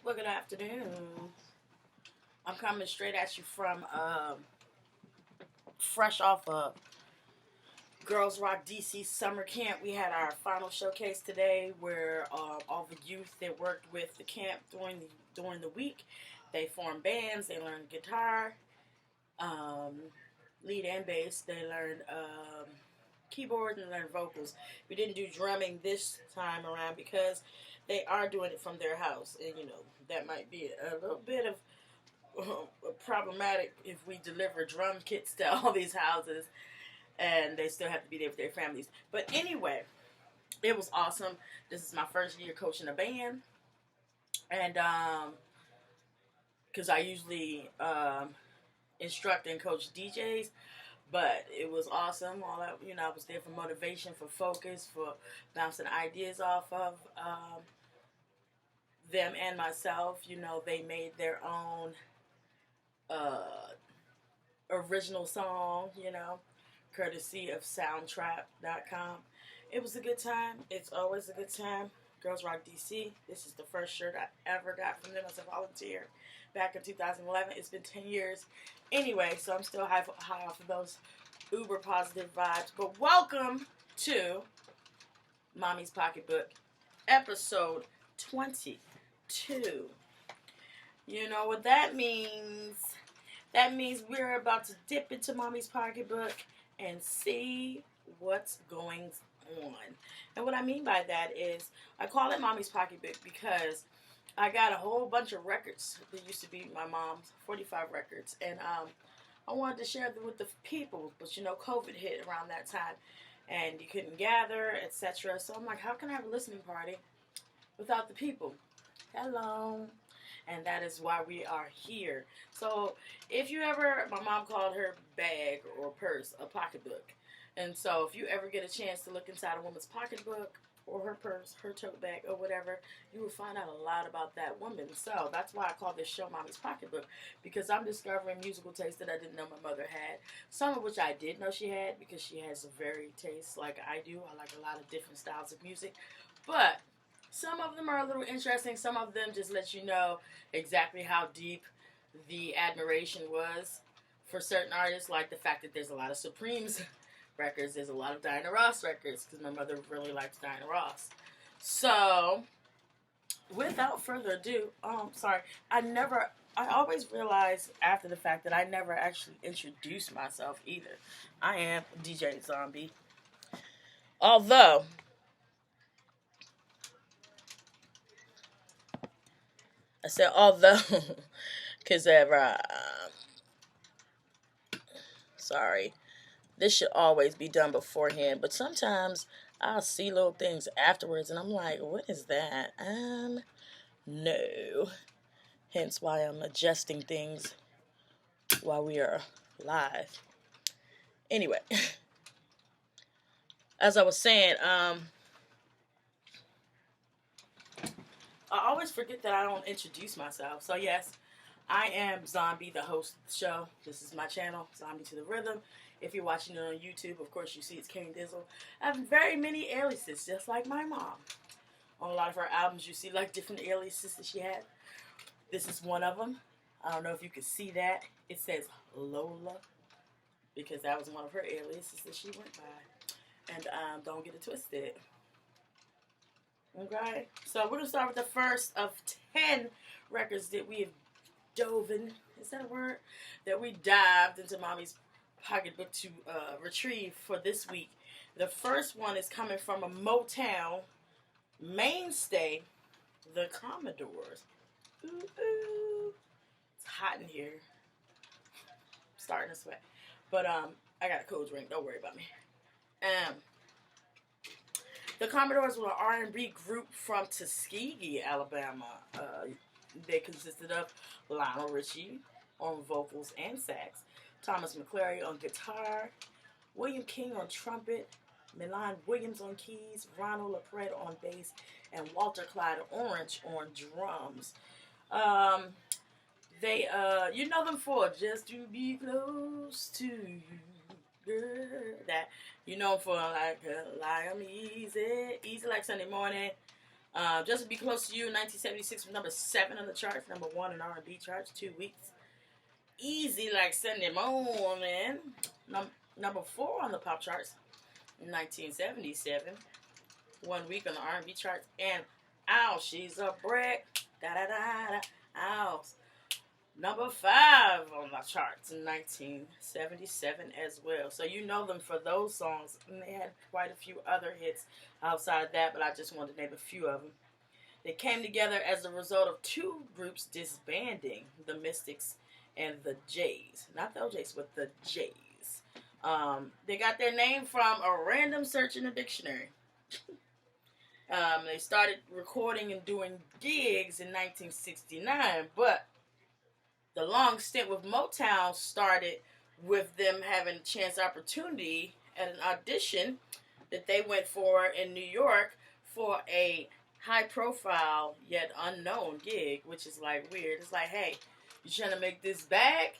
Well, good afternoon. I'm coming straight at you from fresh off of Girls Rock DC summer camp. We had our final showcase today, where all the youth that worked with the camp during the week, they formed bands. They learned guitar, um, lead and bass. They learned keyboard and learned vocals. We didn't do drumming this time around because they are doing it from their house, and that might be a little bit of problematic if we deliver drum kits to all these houses and they still have to be there with their families. But anyway, it was awesome. This is my first year coaching a band, and because I usually instruct and coach DJs, but it was awesome. All that, I was there for motivation, for focus, for bouncing ideas off of them and myself. They made their own original song, courtesy of soundtrap.com. It was a good time. It's always a good time. Girls Rock DC. This is the first shirt I ever got from them as a volunteer back in 2011. It's been 10 years. Anyway, so I'm still high off of those uber positive vibes. But welcome to Mommy's Pocketbook, episode 22. You know what that means? That means we're about to dip into Mommy's Pocketbook and see what's going on. And what I mean by that is, I call it Mommy's Pocketbook because I got a whole bunch of records that used to be my mom's, 45 records. And I wanted to share them with the people. But COVID hit around that time. And you couldn't gather, etc. So I'm like, how can I have a listening party without the people? Hello. And that is why we are here. So if you ever, my mom called her bag or purse a pocketbook. And so if you ever get a chance to look inside a woman's pocketbook or her purse, her tote bag or whatever, you will find out a lot about that woman. So that's why I call this show Mommy's Pocketbook, because I'm discovering musical tastes that I didn't know my mother had. Some of which I did know she had, because she has a varied taste like I do. I like a lot of different styles of music. But some of them are a little interesting. Some of them just let you know exactly how deep the admiration was for certain artists, like the fact that there's a lot of Supremes records, there's a lot of Diana Ross records, because my mother really likes Diana Ross. So, without further ado, I always realize after the fact that I never actually introduced myself either. I am DJ Zombie. Although, I said although, because sorry, this should always be done beforehand, but sometimes I'll see little things afterwards and I'm like, what is that? No. Hence why I'm adjusting things while we are live. Anyway, as I was saying, I always forget that I don't introduce myself. So yes, I am Zombie, the host of the show. This is my channel, Zombie to the Rhythm. If you're watching it on YouTube, of course you see it's King Dizzle. I have very many aliases, just like my mom. On a lot of her albums, you see like different aliases that she had. This is one of them. I don't know if you can see that. It says Lola, because that was one of her aliases that she went by. And don't get it twisted. Okay, so we're going to start with the first of 10 records that we have dove in. Is that a word? That we dived into Mommy's Pocketbook to retrieve for this week. The first one is coming from a Motown mainstay, the Commodores. Ooh, ooh. It's hot in here. I'm starting to sweat. But I got a cold drink. Don't worry about me. The Commodores were an R&B group from Tuskegee, Alabama. They consisted of Lionel Richie on vocals and sax, Thomas McClary on guitar, William King on trumpet, Milan Williams on keys, Ronald LaPrette on bass, and Walter Clyde Orange on drums. They, you know them for Just to Be Close to You, girl. That, you know, for like I'm easy like Sunday morning. Just to Be Close to You in 1976 was number 7 on the charts, number 1 in R&B charts, 2 weeks. Easy Like Sunday Morning, number 4 on the pop charts in 1977, 1 week on the R&B charts. And Ow, She's a Brick, da da da da, Ow, number 5 on the charts in 1977 as well. So you know them for those songs, and they had quite a few other hits outside of that, but I just wanted to name a few of them. They came together as a result of 2 groups disbanding, the Mystics and the Jays. Not the OJs, but the Jays. They got their name from a random search in the dictionary. They started recording and doing gigs in 1969, but the long stint with Motown started with them having a chance opportunity at an audition that they went for in New York for a high-profile yet unknown gig, which is like weird. It's like, hey, you trying to make this bag?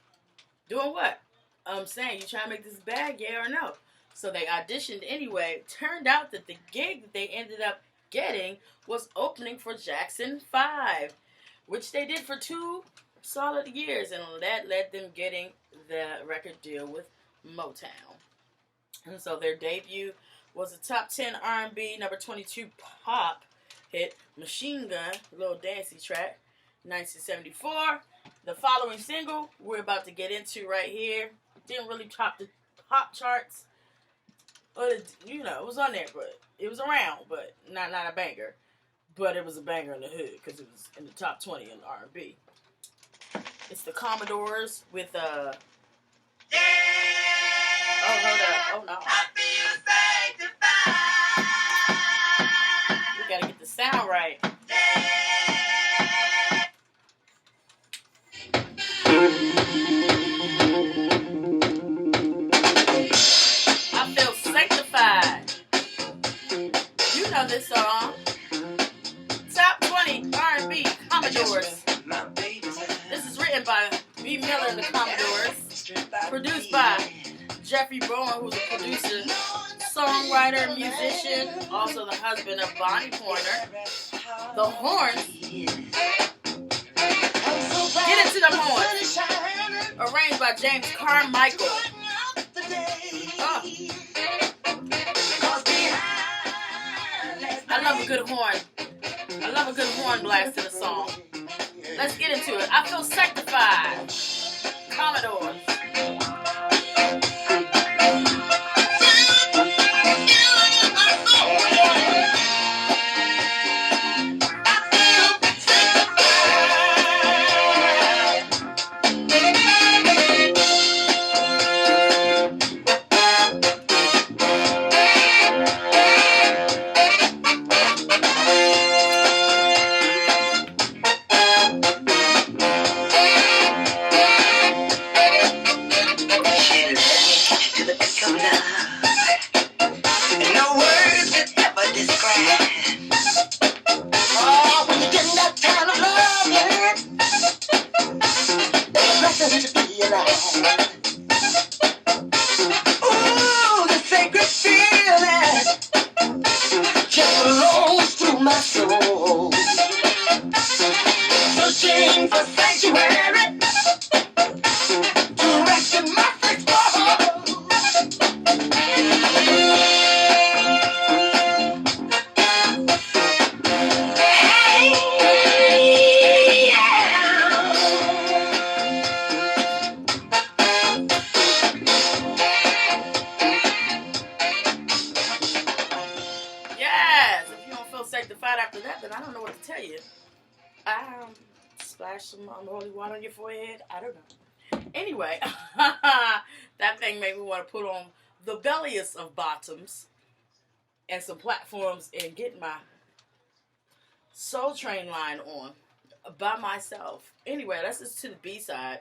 Doing what? I'm saying, you trying to make this bag, yeah or no? So they auditioned anyway. Turned out that the gig that they ended up getting was opening for Jackson 5, which they did for 2 solid years, and that led them getting the record deal with Motown. And so their debut was a top 10 R&B, number 22 pop hit, Machine Gun, a little dancey track, 1974. The following single we're about to get into right here didn't really top the pop charts, but it was on there, but it was around, but not a banger. But it was a banger in the hood because it was in the top 20 in R&B. It's the Commodores with Oh, hold up. Oh, no. We gotta get the sound right. I feel sanctified. You know this song. Top 20 R&B Commodores. This is written by B. Miller and the Commodores. Produced by Jeffrey Bowen, who's a producer, songwriter, musician, also the husband of Bonnie Pointer. The horns. Get into the horns. Arranged by James Carmichael. I love a good horn. I love a good horn blast in a song. Let's get into it. I feel sanctified. Commodores. Splash some holy water on your forehead. I don't know. Anyway, that thing made me want to put on the belliest of bottoms and some platforms and get my Soul Train line on by myself. Anyway, let's listen to the B-side.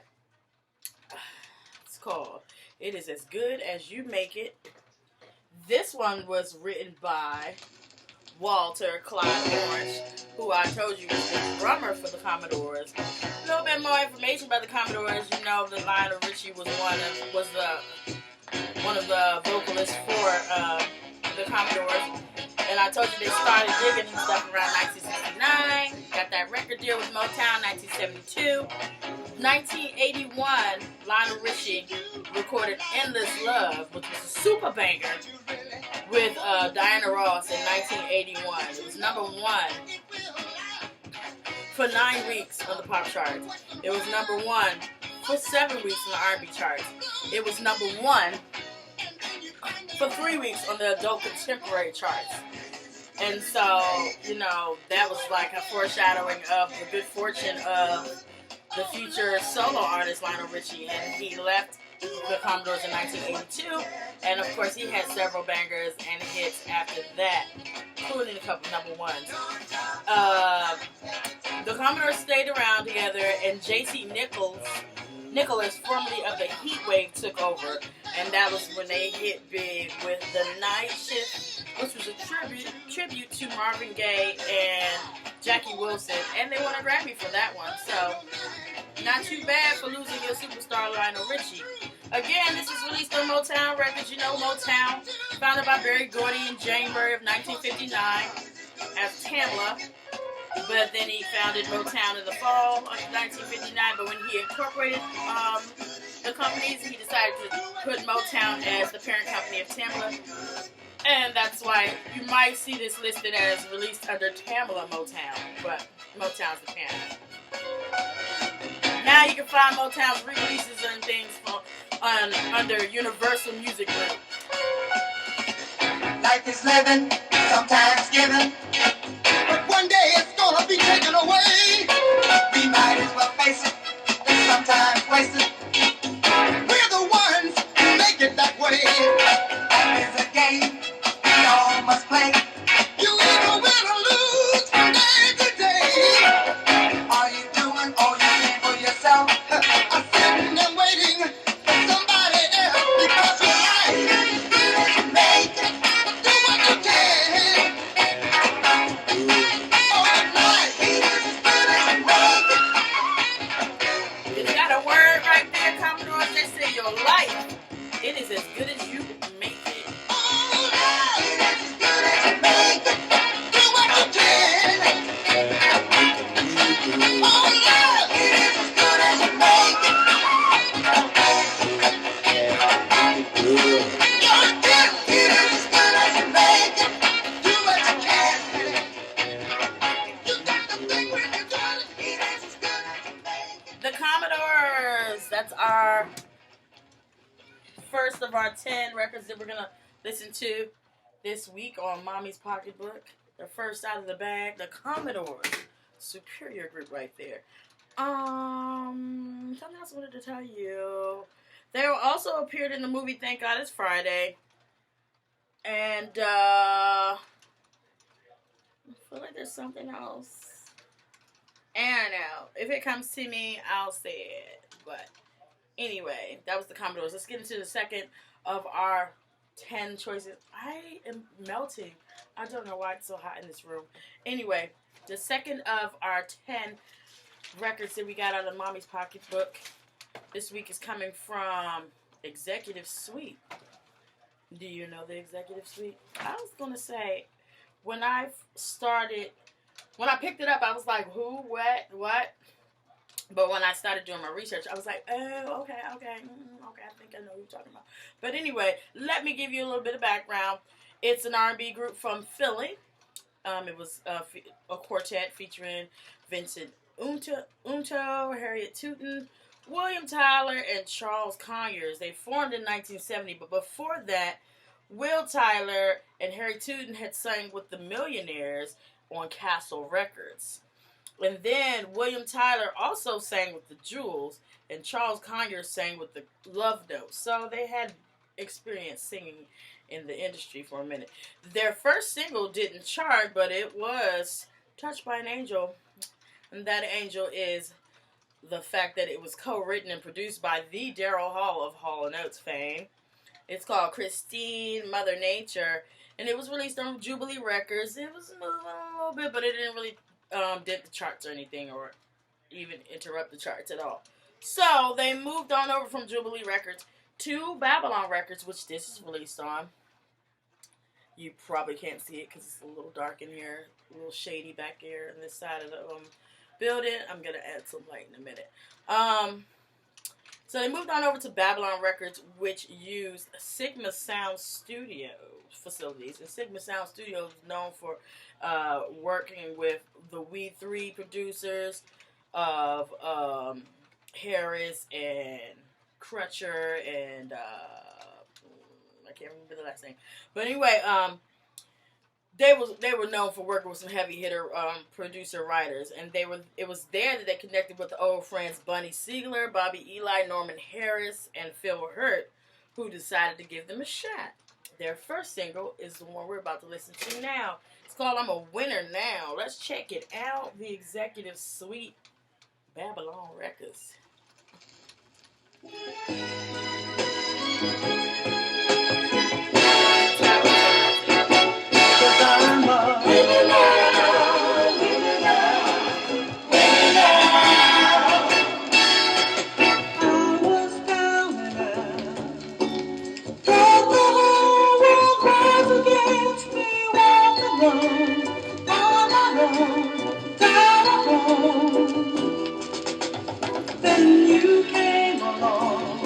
It's called It Is As Good As You Make It. This one was written by Walter Clyde Orange, who I told you was the drummer for the Commodores. A little bit more information about the Commodores. You know, the Lionel Richie was one of the vocalists for the Commodores, And I told you they started digging and stuff around 1969. Got that record deal with Motown, 1972. 1981, Lionel Richie recorded Endless Love, which was a super banger, with Diana Ross in 1981. It was number one for 9 weeks on the pop charts. It was number one for 7 weeks on the R&B charts. It was number one for 3 weeks on the adult contemporary charts. And so, you know, that was like a foreshadowing of the good fortune of the future solo artist Lionel Richie. And he left the Commodores in 1982. And of course, he had several bangers and hits after that, including a couple number ones. The Commodores stayed around together, and J.C. Nicholas, formerly of the Heat Wave, took over, and that was when they hit big with The Night Shift, which was a tribute to Marvin Gaye and Jackie Wilson, and they won a Grammy for that one. So, not too bad for losing your superstar Lionel Richie. Again, this is released on Motown Records. You know Motown, founded by Berry Gordy in January of 1959 as Tamla. But then he founded Motown in the fall of 1959. But when he incorporated the companies, he decided to put Motown as the parent company of Tamla. And that's why you might see this listed as released under Tamla Motown. But Motown's the parent. Now you can find Motown's re-releases and things under Universal Music Group. Life is living, sometimes given, but one day it's gonna be taken away. We might as well face it, it's sometimes wasted. We're the ones who make it that way. Life is a game we all must play. You either win or lose from day to day. Are you doing all you can for yourself? I'm sitting and waiting for somebody else, because your life is good as you make it. Do what you can. Oh, your life is as good as you make it. You got a word right there, Commodores. They say your life, it is as good as you make it. Oh, life is as good as you make it. Do what you can. Oh, life is as good as you make it. Your gift is as good as you make it. Do what you can. You got to think when you're doing it. It is as good as you make it. The Commodores. That's our first of our 10 records that we're going to listen to this week on Mommy's Pocketbook. The first out of the bag, the Commodores. Superior group right there. Something else I wanted to tell you. They also appeared in the movie Thank God It's Friday. And, I feel like there's something else. I don't know. If it comes to me, I'll say it. But anyway, that was the Commodores. Let's get into the second of our 10 choices. I am melting. I don't know why it's so hot in this room. Anyway, the second of our 10 records that we got out of Mommy's Pocketbook this week is coming from Executive Suite. Do you know the Executive Suite? I was going to say, when I picked it up, I was like, who, what? But when I started doing my research, I was like, oh, okay, I think I know who you're talking about. But anyway, let me give you a little bit of background. It's an R&B group from Philly. It was a quartet featuring Vincent Unto, Harriet Tubman, William Tyler, and Charles Conyers. They formed in 1970, but before that, Will Tyler and Harriet Tubman had sung with the Millionaires on Castle Records. And then William Tyler also sang with the Jewels, and Charles Conyers sang with the Love Notes. So they had experience singing in the industry for a minute. Their first single didn't chart, but it was Touched by an Angel. And that angel is the fact that it was co-written and produced by the Daryl Hall of Hall & Oates fame. It's called Christine, Mother Nature, and it was released on Jubilee Records. It was moving a little bit, but it didn't really dent the charts or anything, or even interrupt the charts at all. So they moved on over from Jubilee Records to Babylon Records, which this is released on. You probably can't see it because it's a little dark in here, a little shady back here on this side of the building. I'm gonna add some light in a minute. So they moved on over to Babylon Records, which used Sigma Sound Studio facilities. And Sigma Sound Studio is known for working with the We 3 producers of Harris and Crutcher and I can't remember the last name. But anyway, they were known for working with some heavy hitter producer writers, and it was there that they connected with the old friends Bunny Siegler, Bobby Eli, Norman Harris, and Phil Hurt, who decided to give them a shot. Their first single is the one we're about to listen to now. It's called "I'm a Winner Now." Let's check it out. The Executive Suite, Babylon Records. Then you came along,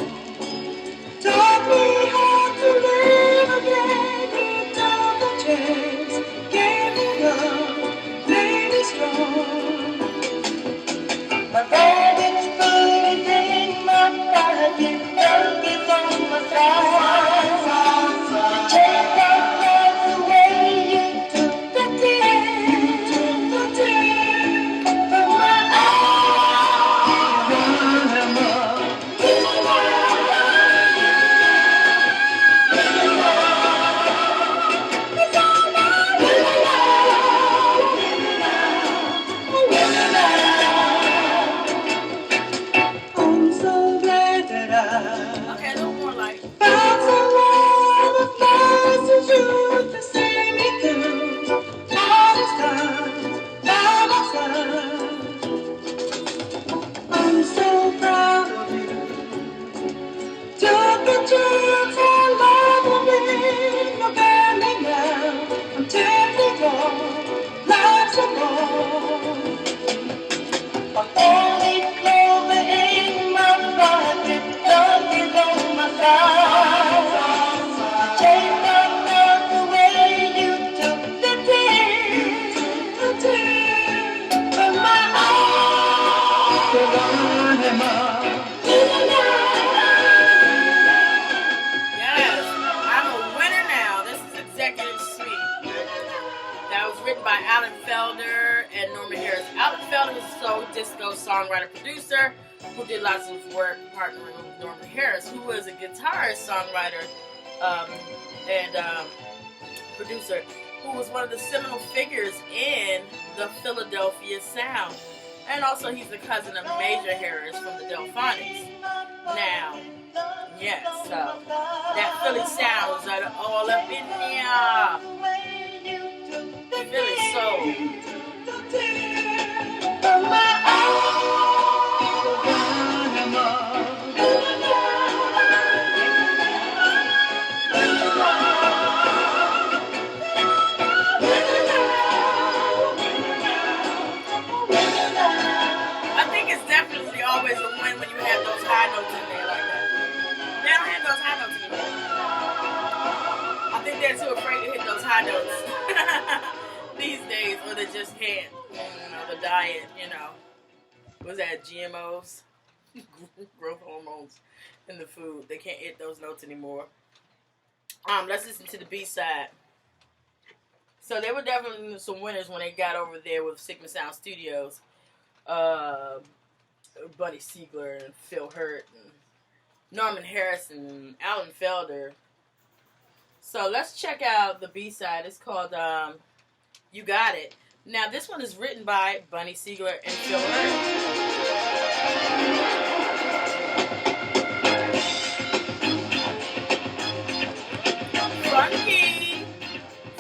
taught me how to live again. You took a chance, gave me love, made me strong. My dad is food in my pocket, love is on my side. You take my love away, you took the tears from my eyes. I'm so glad that I Okay, a little more light. found someone who flies the truth to see me through all this time by my side. I'm so proud of you. Took the chance and loved me. Look at me now. I'm 10 feet tall, lots of more. My only clover in my pocket, love is on my side. You take my love away, you took the tears from my eyes. Yes, I'm a winner now. This is Executive Suite. That was written by Alan Felder and Norman Harris. Alan Felder was a soul disco songwriter producer who did lots of work partnering with Norman Harris, who was a guitarist, songwriter, and producer, who was one of the seminal figures in the Philadelphia sound. And also he's the cousin of Major Harris from the Delphonics. Now, yes, so that Philly sound was all up in there. Philly soul. I think it's definitely always a win when you have those high notes in there like that. They don't have those high notes anymore. I think they're too afraid to hit those high notes these days, or they just can't. You know, the diet, you know. What's that, GMOs? Growth hormones in the food. They can't hit those notes anymore. Let's listen to the B-side. So they were definitely some winners when they got over there with Sigma Sound Studios. Buddy Siegler and Phil Hurt and Norman Harris and Alan Felder. So let's check out the B-side. It's called You Got It. Now this one is written by Bunny Siegler and Phil Hurt.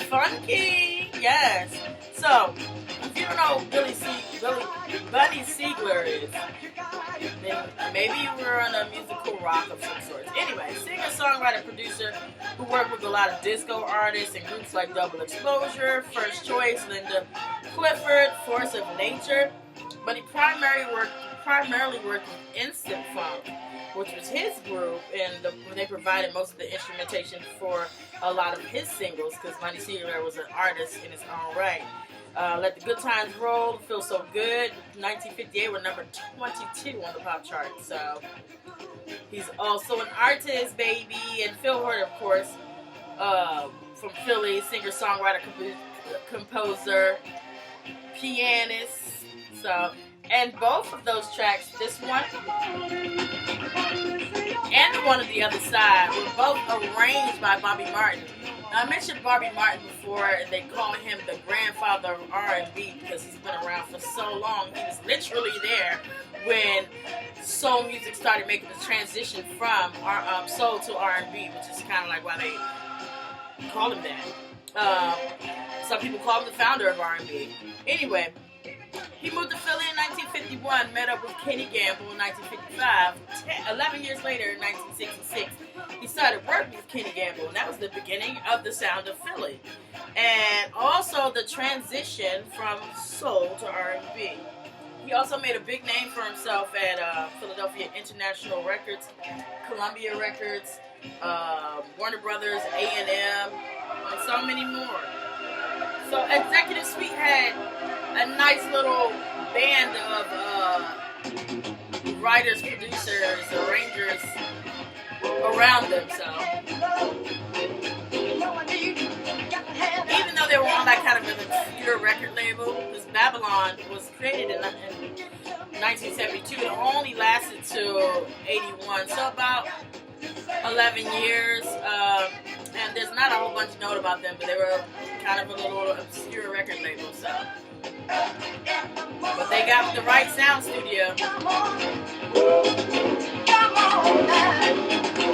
Funky, yes. So, if you don't know who Bunny Siegler is, And maybe you were on a musical rock of some sort. Anyway, singer, songwriter, producer who worked with a lot of disco artists and groups like Double Exposure, First Choice, Linda Clifford, Force of Nature. But he primarily worked with Instant Funk, which was his group, and they provided most of the instrumentation for a lot of his singles, because Monty Sealer was an artist in his own right. Let the Good Times Roll, Feel So Good, 1958 were number 22 on the pop chart. So he's also an artist, baby. And Phil Horton, of course, from Philly, singer, songwriter, composer, pianist. So, and both of those tracks, this one and the one on the other side, were both arranged by Bobby Martin. Now, I mentioned Bobby Martin before, and they call him the grandfather of R&B because he's been around for so long. He was literally there when soul music started making the transition from soul to R&B, which is kind of like why they call him that. Some people call him the founder of R&B. Anyway, he moved to Philly in 1951, met up with Kenny Gamble in 1955. 11 years later, in 1966, he started working with Kenny Gamble, and that was the beginning of the sound of Philly. And also the transition from soul to R&B. He also made a big name for himself at Philadelphia International Records, Columbia Records, Warner Brothers, A&M, and so many more. So Executive Suite had a nice little band of writers, producers, arrangers around them. So even though they were on that kind of an obscure record label, because Babylon was created in 1972, it only lasted till 81, so about 11 years. And there's not a whole bunch to note about them, but they were kind of a little obscure record label, so. But they got the right sound studio. Come on now,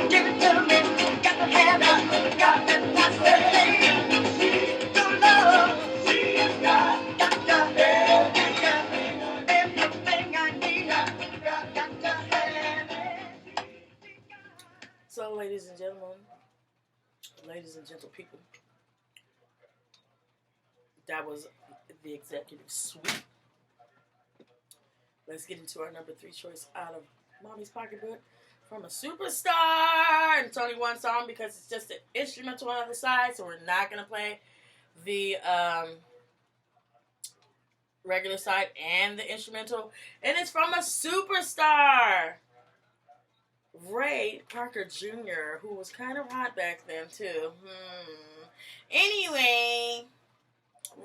give it to me. Got to have it, got to pass it. Your love, she's got to have it. Everything I need, got to have it. So, ladies and gentlemen, ladies and gentle people, that was the Executive Suite. Let's get into our number 3 choice out of Mommy's Pocketbook from a superstar. And it's only one song because it's just an instrumental on the other side, so we're not going to play the regular side and the instrumental. And it's from a superstar, Ray Parker Jr., who was kind of hot back then, too. Anyway,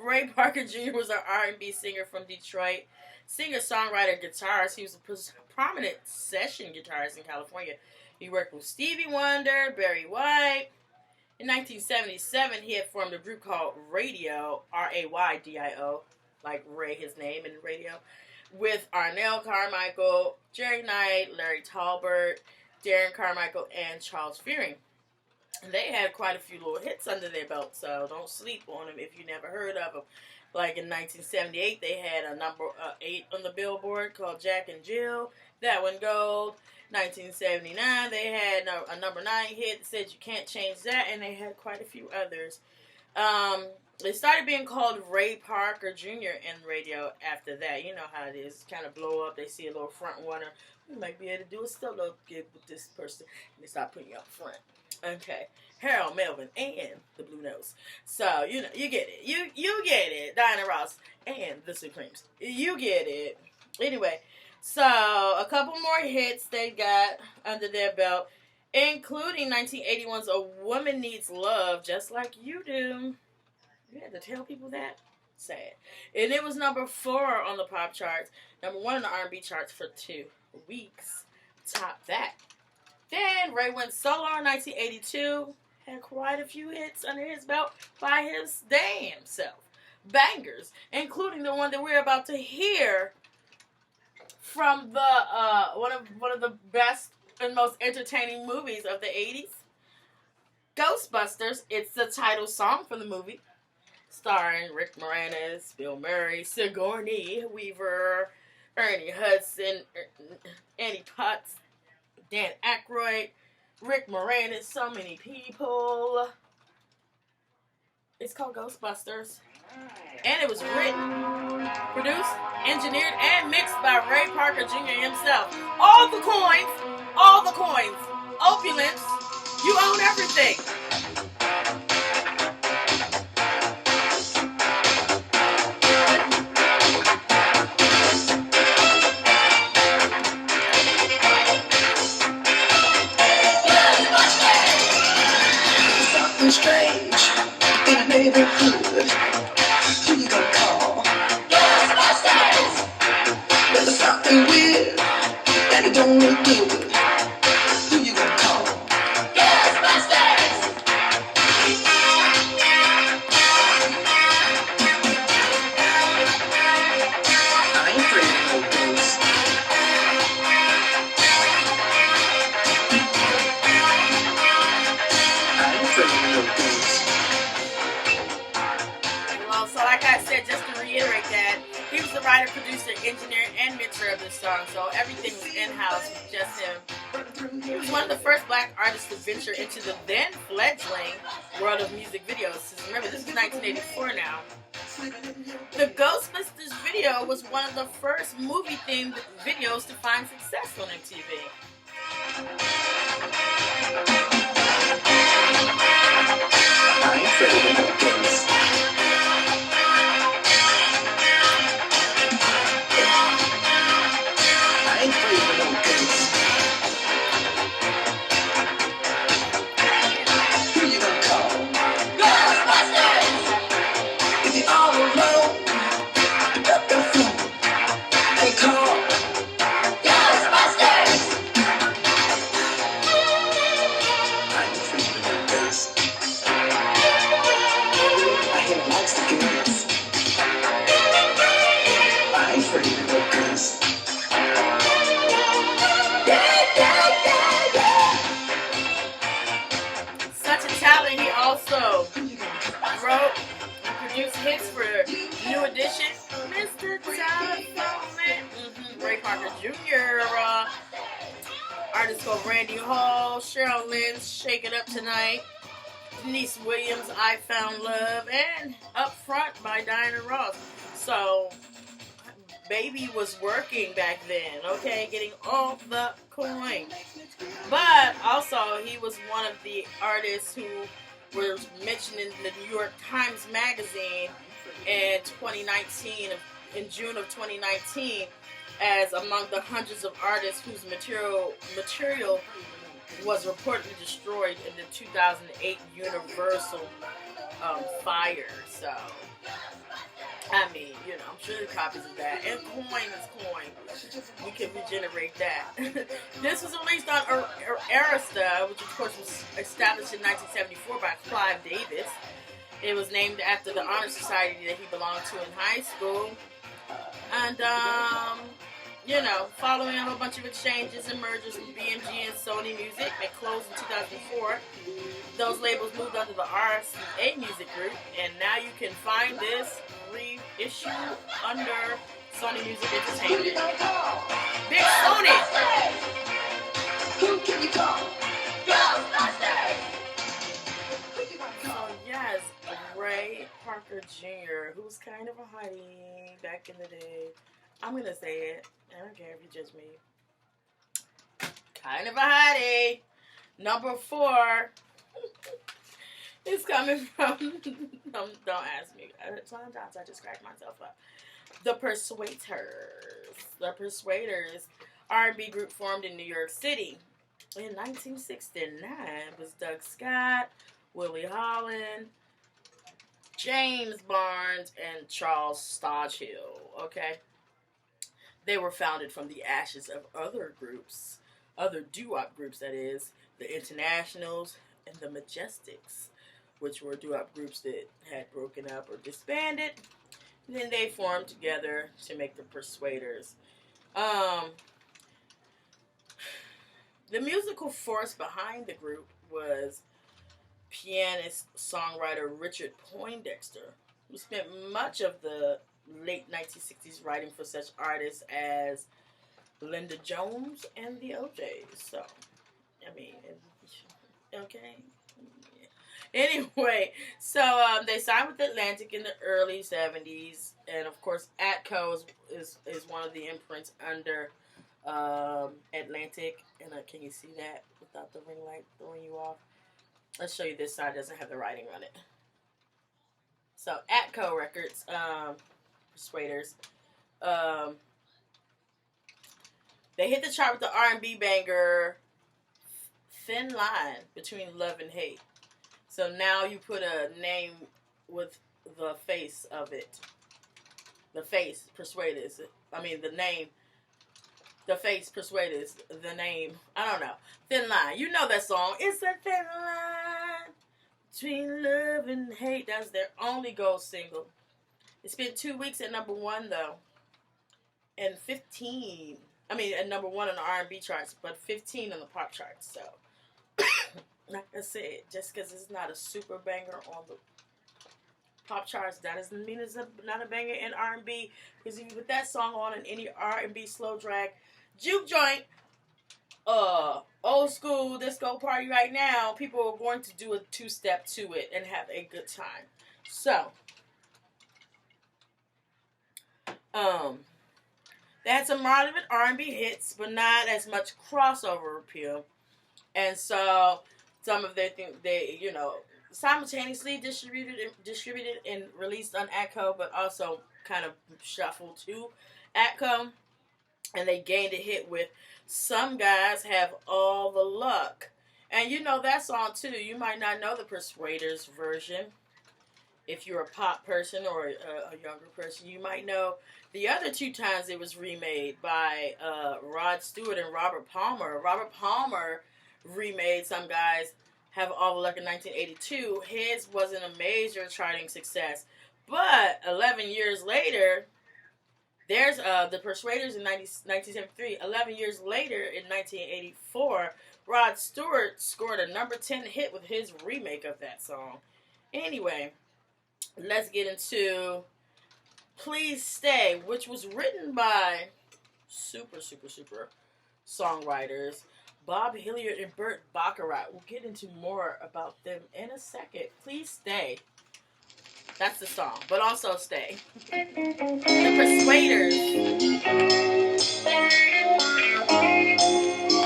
Ray Parker Jr. was an R&B singer from Detroit. Singer, songwriter, guitarist. He was a prominent session guitarist in California. He worked with Stevie Wonder, Barry White. In 1977, he had formed a group called Radio, R-A-Y-D-I-O, like Ray, his name in radio, with Arnell Carmichael, Jerry Knight, Larry Talbert, Darren Carmichael, and Charles Fearing. And they had quite a few little hits under their belt, so don't sleep on them if you never heard of them. Like in 1978, they had a number 8 on the Billboard called Jack and Jill. That went gold. 1979, they had a number 9 hit that said You Can't Change That, and they had quite a few others. They started being called Ray Parker Jr. in radio after that. You know how it is. Kind of blow up. They see a little front runner. We might be able to do a solo gig with this person. And they start putting you up front. Okay. Harold Melvin and the Blue Notes. So, you know, you get it. You get it. Diana Ross and the Supremes. You get it. Anyway, so a couple more hits they got under their belt, including 1981's A Woman Needs Love Just Like You Do. You had to tell people that? Sad. And it was number 4 on the pop charts, number 1 on the R&B charts for 2 weeks. Top that. Then Ray went solo in 1982. Had quite a few hits under his belt by his damn self. Bangers, including the one that we're about to hear from the one of the best and most entertaining movies of the 80s, Ghostbusters. It's the title song for the movie, starring Rick Moranis, Bill Murray, Sigourney Weaver, Ernie Hudson, Annie Potts, Dan Aykroyd, Rick Moranis, so many people. It's called Ghostbusters. And it was written, produced, engineered, and mixed by Ray Parker Jr. himself. All the coins, opulence, you own everything. Something strange in a neighborhood. Who you gonna call? Ghostbusters! There's something weird and it don't look good. Who you gonna call? Ghostbusters! I ain't afraid of no ghosts. I ain't afraid of no ghosts. Well, so like I said, just to reiterate that, he was the writer, producer, engineer, and mixer of this song, so everything was in-house with just him. He was one of the first black artists to venture into the then fledgling world of music videos. Remember, this is 1984 now. The Ghostbusters video was one of the first movie-themed videos to find success on MTV. I ain't afraid of no ghosts. I ain't afraid of no ghosts. Who you gonna call? Ghostbusters! If you're all alone, pick up your phone and call Ghostbusters! I ain't afraid of no ghosts. I hear lots of girls. I ain't afraid of no ghosts. Such a talent, he also wrote and produced hits for New Edition, Mr. Telephone, Ray Parker Jr., artists called Randy Hall, Cheryl Lynn's Shake It Up Tonight, Denise Williams' I Found Love, and Up Front by Diana Ross. So, Baby was working back then, okay, getting all the coin. But also, he was one of the artists who was mentioned in the New York Times Magazine in 2019, in June of 2019, as among the hundreds of artists whose material was reportedly destroyed in the 2008 Universal fire. So, I mean, you know, I'm sure there's copies of that. And coin is coin. We can regenerate that. This was released on Arista, which of course was established in 1974 by Clive Davis. It was named after the honor society that he belonged to in high school. And, you know, following a whole bunch of exchanges and mergers with BMG and Sony Music that closed in 2004, those labels moved under the RCA Music Group, and now you can find this reissue under Sony Music Entertainment. Big Sony! Who can you call? Ghostbusters! So yes, Ray Parker Jr., who was kind of a hottie back in the day. I'm gonna say it. I don't care if you judge me. Kind of a hottie. Number 4 is coming from, don't ask me. Sometimes I just crack myself up. The Persuaders. The Persuaders, R&B group formed in New York City. In 1969 was Doug Scott, Willie Holland, James Barnes, and Charles Stockhill. Okay? They were founded from the ashes of other groups, other doo-wop groups, that is, the Internationals and the Majestics, which were doo-wop groups that had broken up or disbanded. And then they formed together to make the Persuaders. The musical force behind the group was pianist-songwriter Richard Poindexter, who spent much of the late 1960s writing for such artists as Linda Jones and the OJs. So, I mean, okay. Anyway, so they signed with Atlantic in the early 70s, and of course Atco is one of the imprints under Atlantic. And can you see that without the ring light throwing you off? Let's show you this side. It doesn't have the writing on it. So Atco Records, Persuaders, they hit the chart with the R&B banger Thin Line Between Love and Hate. So now you put a name with the face of it. The face, Persuaders. I mean, the name. The face, Persuaders. The name. I don't know. Thin Line. You know that song. It's a thin line between love and hate. That's their only gold single. It spent 2 weeks at number 1, though. And 15. I mean, at number 1 on the R&B charts, but 15 on the pop charts. So, like I said, just because it's not a super banger on the pop charts, that doesn't mean it's not a banger in R&B. Because if you put that song on in any R&B slow drag juke joint, old school disco party right now, people are going to do a 2-step to it and have a good time. So, they had some relevant R&B hits, but not as much crossover appeal. And so, some of their things, they, simultaneously distributed and released on Atco, but also kind of shuffled to Atco. And they gained a hit with Some Guys Have All the Luck. And you know that song too. You might not know the Persuaders version. If you're a pop person or a younger person, you might know the other 2 times it was remade by Rod Stewart and Robert Palmer. Robert Palmer remade Some Guys Have All the Luck in 1982. His wasn't a major charting success. But 11 years later, there's the Persuaders in 1973. 11 years later, in 1984, Rod Stewart scored a number 10 hit with his remake of that song. Anyway, let's get into Please Stay, which was written by super songwriters Bob Hilliard and Burt Bacharach. We'll get into more about them in a second. Please Stay. That's the song, but also Stay. The Persuaders.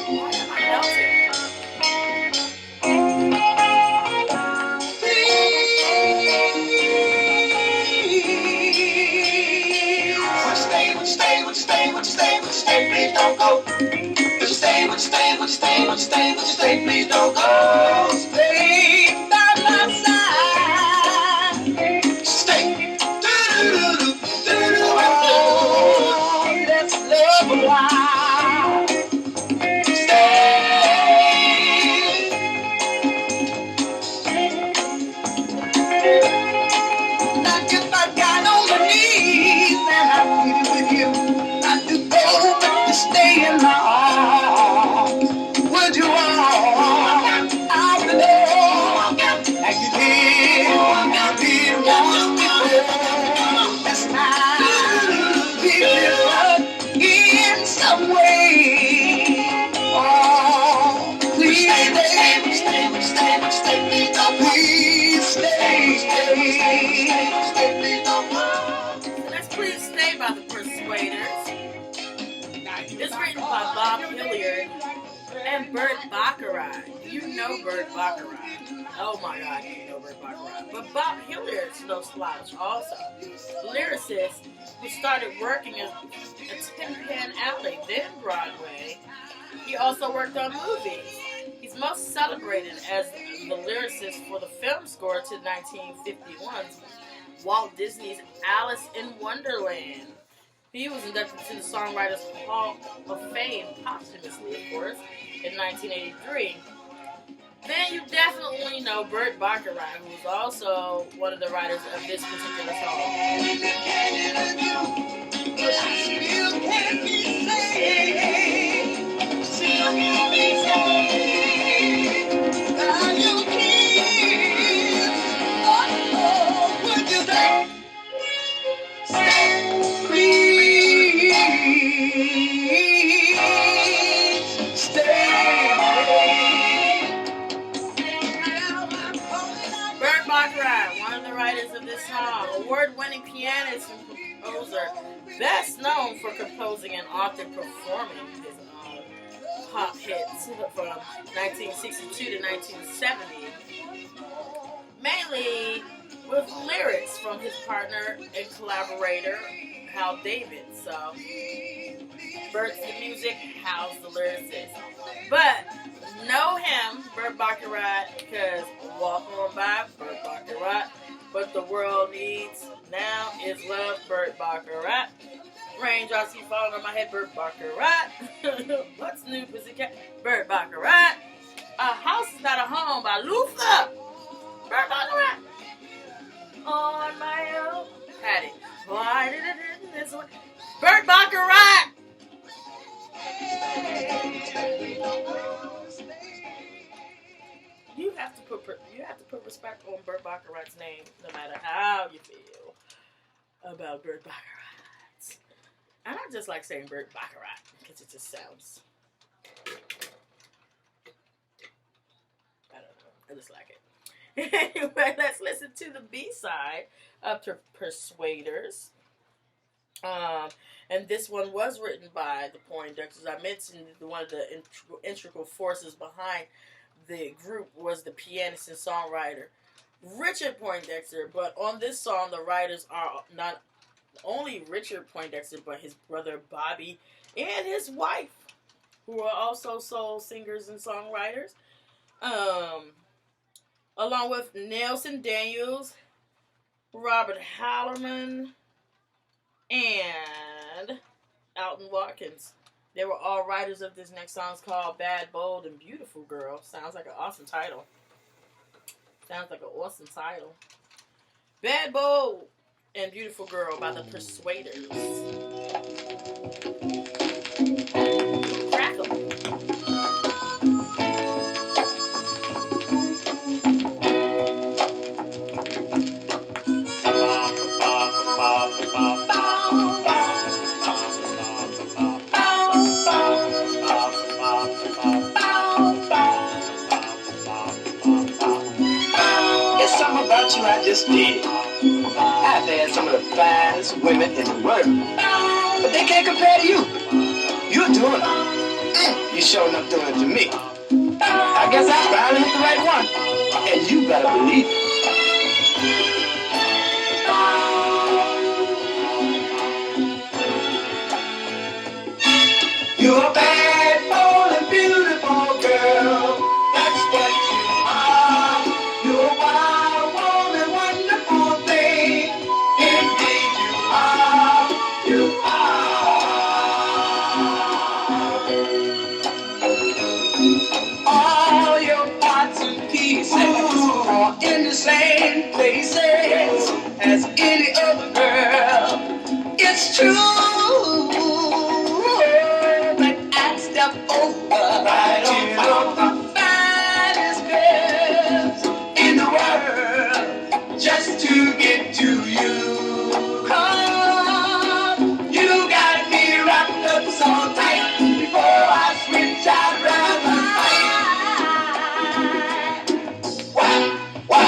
Why am I melting? Stay, please don't go. Would you stay, would you stay, would you stay, would you stay, would you stay, please don't go. Stay by my side. Stay. Let's love a while. Stay. Now if I got on my knees and I pleaded with you, not to go, but to stay in my arms. Would you walk out the door like you did once before? This time, be different in some way. Oh, please stay, please don't go. Please stay, please don't go. Let's Please Stay by the Persuaders. It's written by Bob Hilliard and Burt Bacharach. You know Burt Bacharach. Oh my God, you know Burt Bacharach. But Bob Hilliard's no slouch also. Lyricist who started working at a Tin Pan Alley, then Broadway. He also worked on movies. He's most celebrated as the lyricist for the film score to 1951's Walt Disney's Alice in Wonderland. He was inducted to the Songwriters Hall of Fame posthumously, of course, in 1983. Then you definitely know Burt Bacharach, who's also one of the writers of this particular song. Stay. pianist and composer, best known for composing and often performing his own pop hits from 1962 to 1970, mainly with lyrics from his partner and collaborator, Hal David. So, Bert's the music, Hal's the lyricist. But know him, Burt Bacharach, because walk on by, Burt Bacharach. What the world needs now is love, Burt Bacharach. Raindrops keep falling on my head, Burt Bacharach. What's new, pussycat? Burt Bacharach. A House is Not a Home by Luther, Burt Bacharach. On my own, Patty. Why did it end this way? Burt Bacharach. You have to put respect on Burt Bacharach's name, no matter how you feel about Burt Bacharach. And I just like saying Burt Bacharach because it just sounds, I don't know, I just like it. Anyway, let's listen to the B-side of Persuaders. And this one was written by the Poindexters. I mentioned one of the integral forces behind the group was the pianist and songwriter Richard Poindexter. But on this song, the writers are not only Richard Poindexter, but his brother Bobby and his wife, who are also soul singers and songwriters. Along with Nelson Daniels, Robert Hallerman, and Alton Watkins. They were all writers of this next song. It's called Bad, Bold, and Beautiful Girl. Sounds like an awesome title. Bad, Bold, and Beautiful Girl by the Persuaders. Crackle. I just did. I've had some of the finest women in the world, but they can't compare to you. You're doing it. You sure enough doing it to me. I guess I finally hit the right one, and you better believe it. You're a bad, bold, and beautiful girl. That's what you are. You're a wild, warm, and wonderful thing. Indeed you are. You are. All your parts and pieces are in the same places as any other girl. It's true. Right to the finest girls in the world just to get to you. Cause you got me wrapped up so tight before I switch out round my why?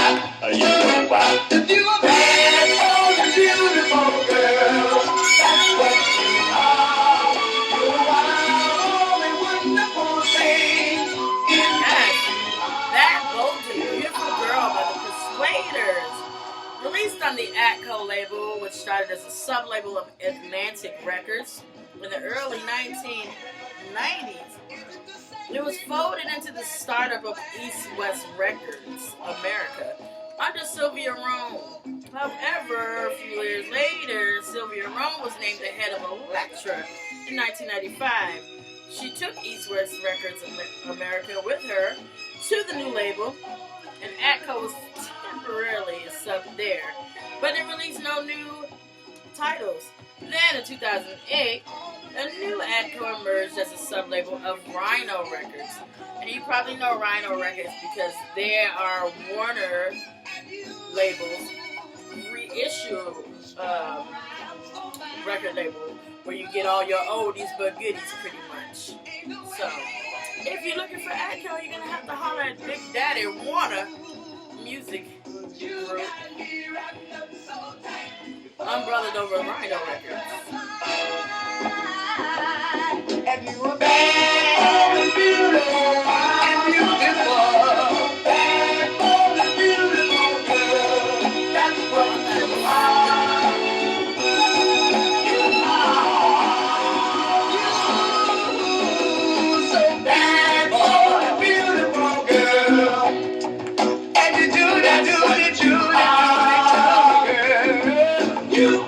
You know why? If you a bad, old and beautiful girl, that's what you are. You're a wild, wonderful thing. That Bold and Beautiful Girl by the Persuaders. Released on the Atco label, which started as a sub-label of Atlantic Records in the early 1990s. It was folded into the startup of East West Records America under Sylvia Rome. However, a few years later, Sylvia Rome was named the head of Elektra in 1995. She took East West Records America with her to the new label, and Atco was temporarily a sub there, but it released no new titles. Then in 2008, a new Atco emerged as a sub-label of Rhino Records. And you probably know Rhino Records because they are Warner labels reissue record label where you get all your oldies but goodies pretty much. So, if you're looking for Atco, you're going to have to holler at Big Daddy Warner Music Group. Umbrella over Rhino Records. And you were bad and beautiful, and beautiful, bad and beautiful girl. That's what you are. You so bad for a beautiful girl, and you do that, girl. You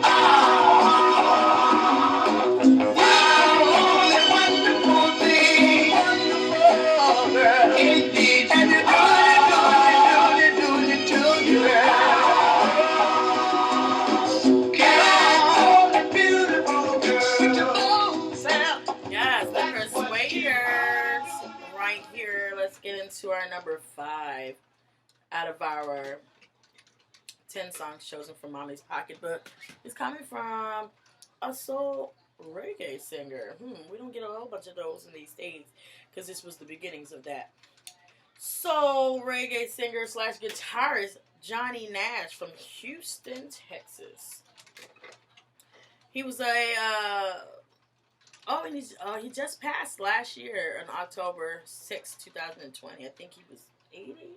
Yes, the Persuaders. Right here, let's get into our number 5 out of our 10 songs chosen from Mommy's Pocketbook. It's coming from a soul reggae singer. We don't get a whole bunch of those in these days because this was the beginnings of that. Soul reggae singer / guitarist Johnny Nash from Houston, Texas. He was he just passed last year on October 6, 2020. I think he was 80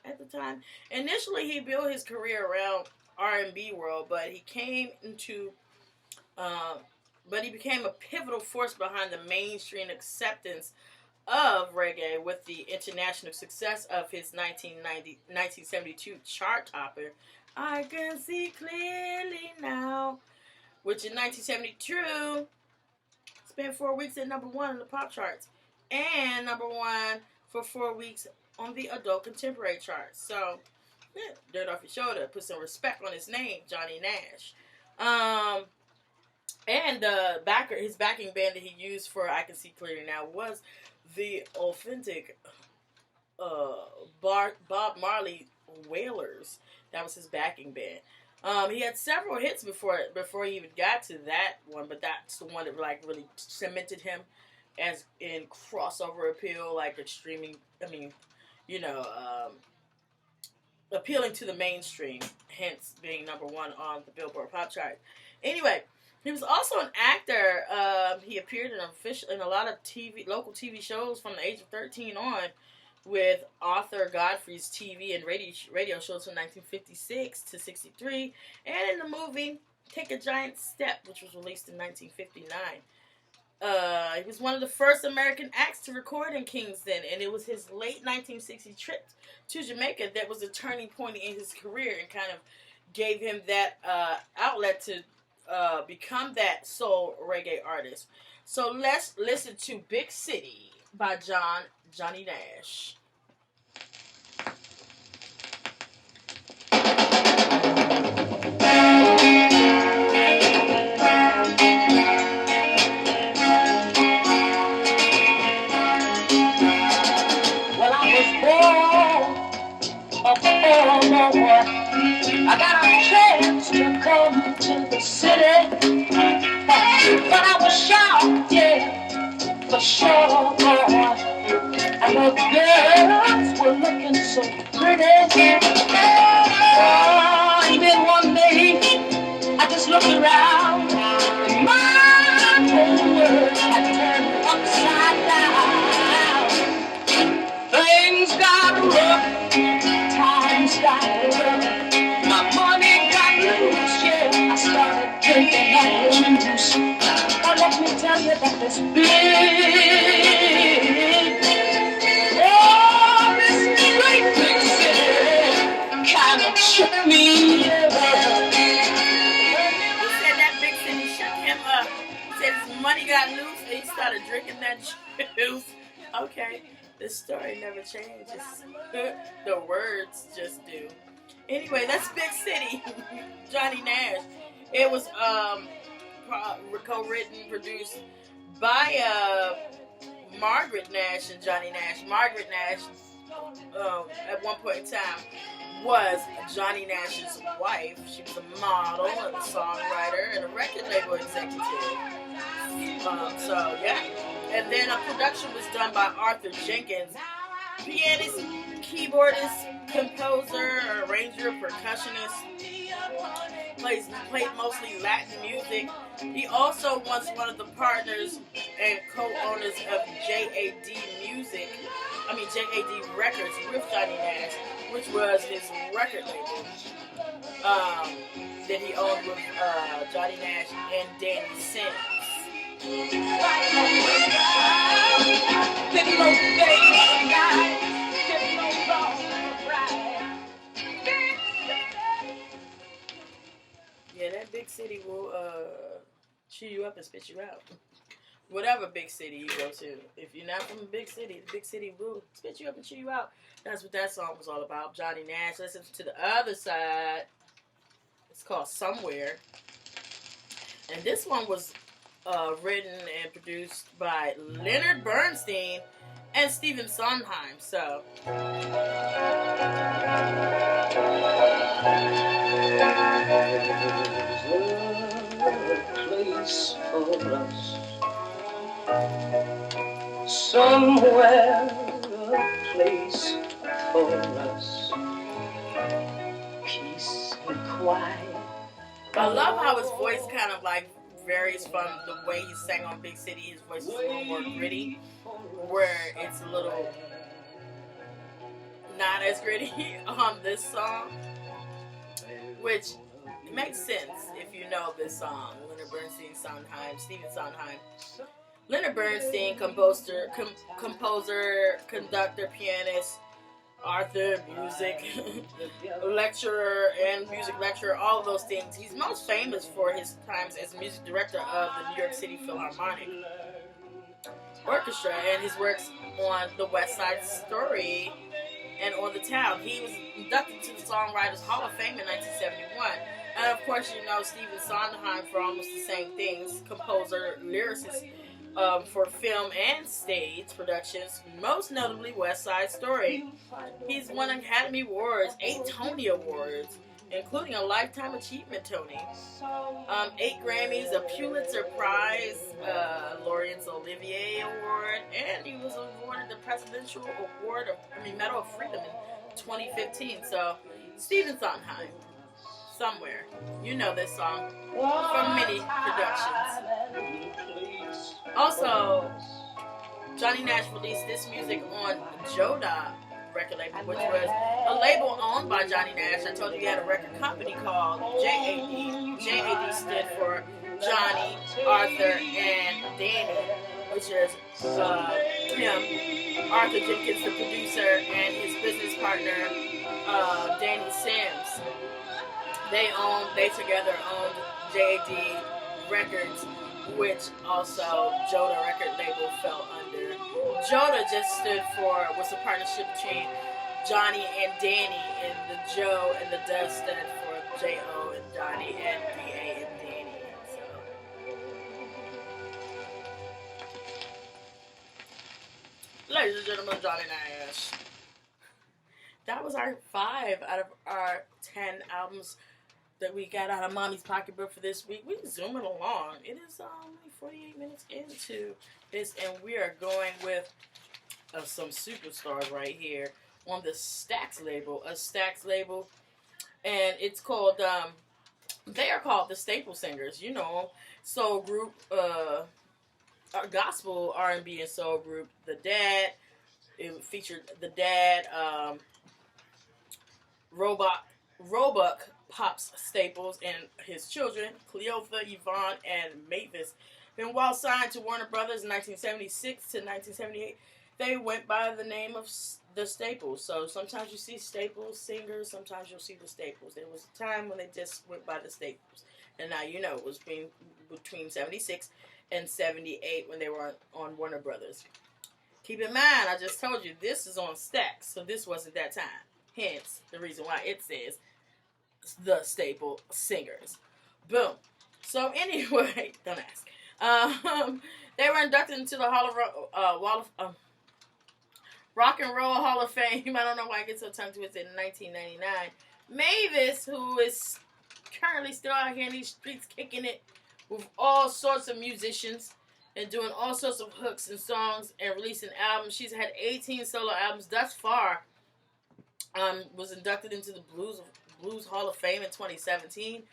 at the time. Initially, he built his career around R&B world, but he became a pivotal force behind the mainstream acceptance of reggae with the international success of his 1972 chart topper, I Can See Clearly Now, which in 1972 spent 4 weeks at number 1 on the pop charts and number 1 for 4 weeks on the adult contemporary charts. So, dirt off your shoulder, put some respect on his name, Johnny Nash. And his backing band that he used for I Can See Clearly Now was the authentic Bob Marley Wailers. That was his backing band. He had several hits before he even got to that one, but that's the one that really cemented him as in crossover appeal, appealing to the mainstream, hence being number 1 on the Billboard Pop chart. Anyway, he was also an actor. He appeared in a lot of local TV shows from the age of 13 on, with Arthur Godfrey's TV and radio shows from 1956 to 63, and in the movie Take a Giant Step, which was released in 1959. He was one of the first American acts to record in Kingston, and it was his late 1960 trip to Jamaica that was a turning point in his career and kind of gave him that outlet to become that soul reggae artist. So let's listen to Big City by Johnny Nash. Well, I was born a poor boy. I got a chance to come to the city, but I was shy, yeah, for sure, boy. And the girls were looking so pretty. Oh, and then one day, I just looked around, and my whole world had turned upside down. Things got rough, times got rough. My money got loose, yeah. I started drinking like loose. Now let me tell you that this great big city kind of shook me up. He said that big city shook him up. He said his money got loose and he started drinking that juice. Okay, this story never changes. The words just do. Anyway, that's Big City, Johnny Nash. It was co-written, produced by Margaret Nash and Johnny Nash. Margaret Nash, at one point in time, was Johnny Nash's wife. She was a model and a songwriter and a record label executive. So, yeah. And then a production was done by Arthur Jenkins, pianist, keyboardist, composer, arranger, percussionist. Played mostly Latin music. He also was one of the partners and co-owners of JAD Music. JAD Records with Johnny Nash, which was his record label that he owned with Johnny Nash and Danny Sims. Yeah, that big city will chew you up and spit you out. Whatever big city you go to. If you're not from a big city, the big city will spit you up and chew you out. That's what that song was all about. Johnny Nash. Listen to the other side. It's called Somewhere. And this one was written and produced by Leonard Bernstein and Stephen Sondheim. So... place for us. Somewhere a place for us. Peace and quiet. I love how his voice kind of like varies from the way he sang on Big City. His voice is a little more gritty, where it's a little not as gritty on this song, which makes sense if you know this song. Leonard Bernstein, Sondheim, Stephen Sondheim. Leonard Bernstein, composer, conductor, pianist, author, music lecturer, and music lecturer, all of those things. He's most famous for his times as music director of the New York City Philharmonic Orchestra and his works on the West Side Story and On the Town. He was inducted to the Songwriters Hall of Fame in 1971. And of course, you know Stephen Sondheim for almost the same things, composer, lyricist for film and stage productions, most notably West Side Story. He's won Academy Awards, 8 Tony Awards, including a Lifetime Achievement Tony, 8 Grammys, a Pulitzer Prize, Laurence Olivier Award, and he was awarded the Presidential Award Medal of Freedom in 2015. So, Stephen Sondheim. Somewhere. You know this song from many productions. Also, Johnny Nash released this music on Joda record label, which was a label owned by Johnny Nash. I told you he had a record company called JAD. JAD stood for Johnny, Arthur, and Danny, which is him, Arthur Jenkins, the producer, and his business partner, Danny Sims. They together owned JAD Records, which also Joda record label fell under. Joda just was a partnership between Johnny and Danny, and the Joe and the D stood for J-O and Johnny, and D-A and Danny. So, ladies and gentlemen, Johnny Nash. That was our 5 out of our 10 albums that we got out of Mommy's Pocketbook for this week. We're zooming along. It is only 48 minutes into this, and we are going with some superstars right here on the Stax label. A Stax label, and it's called, they are called the Staple Singers. You know, soul group, gospel, R&B, and soul group. The Dad, it featured The Dad, Roebuck, Pops Staples, and his children, Cleotha, Yvonne, and Mavis. And while signed to Warner Brothers in 1976 to 1978, they went by the name of the Staples. So sometimes you see Staples singers, sometimes you'll see the Staples. There was a time when they just went by the Staples. And now you know it was between 76 and 78 when they were on Warner Brothers. Keep in mind, I just told you, this is on Stax, so this wasn't that time. Hence, the reason why it says the Staple Singers. Boom. So anyway, don't ask. They were inducted into the Rock and Roll Hall of Fame. I don't know why I get so tongue twisted. In 1999, Mavis, who is currently still out here in these streets kicking it with all sorts of musicians and doing all sorts of hooks and songs and releasing albums. She's had 18 solo albums thus far. Was inducted into the Blues Hall of Fame in 2017,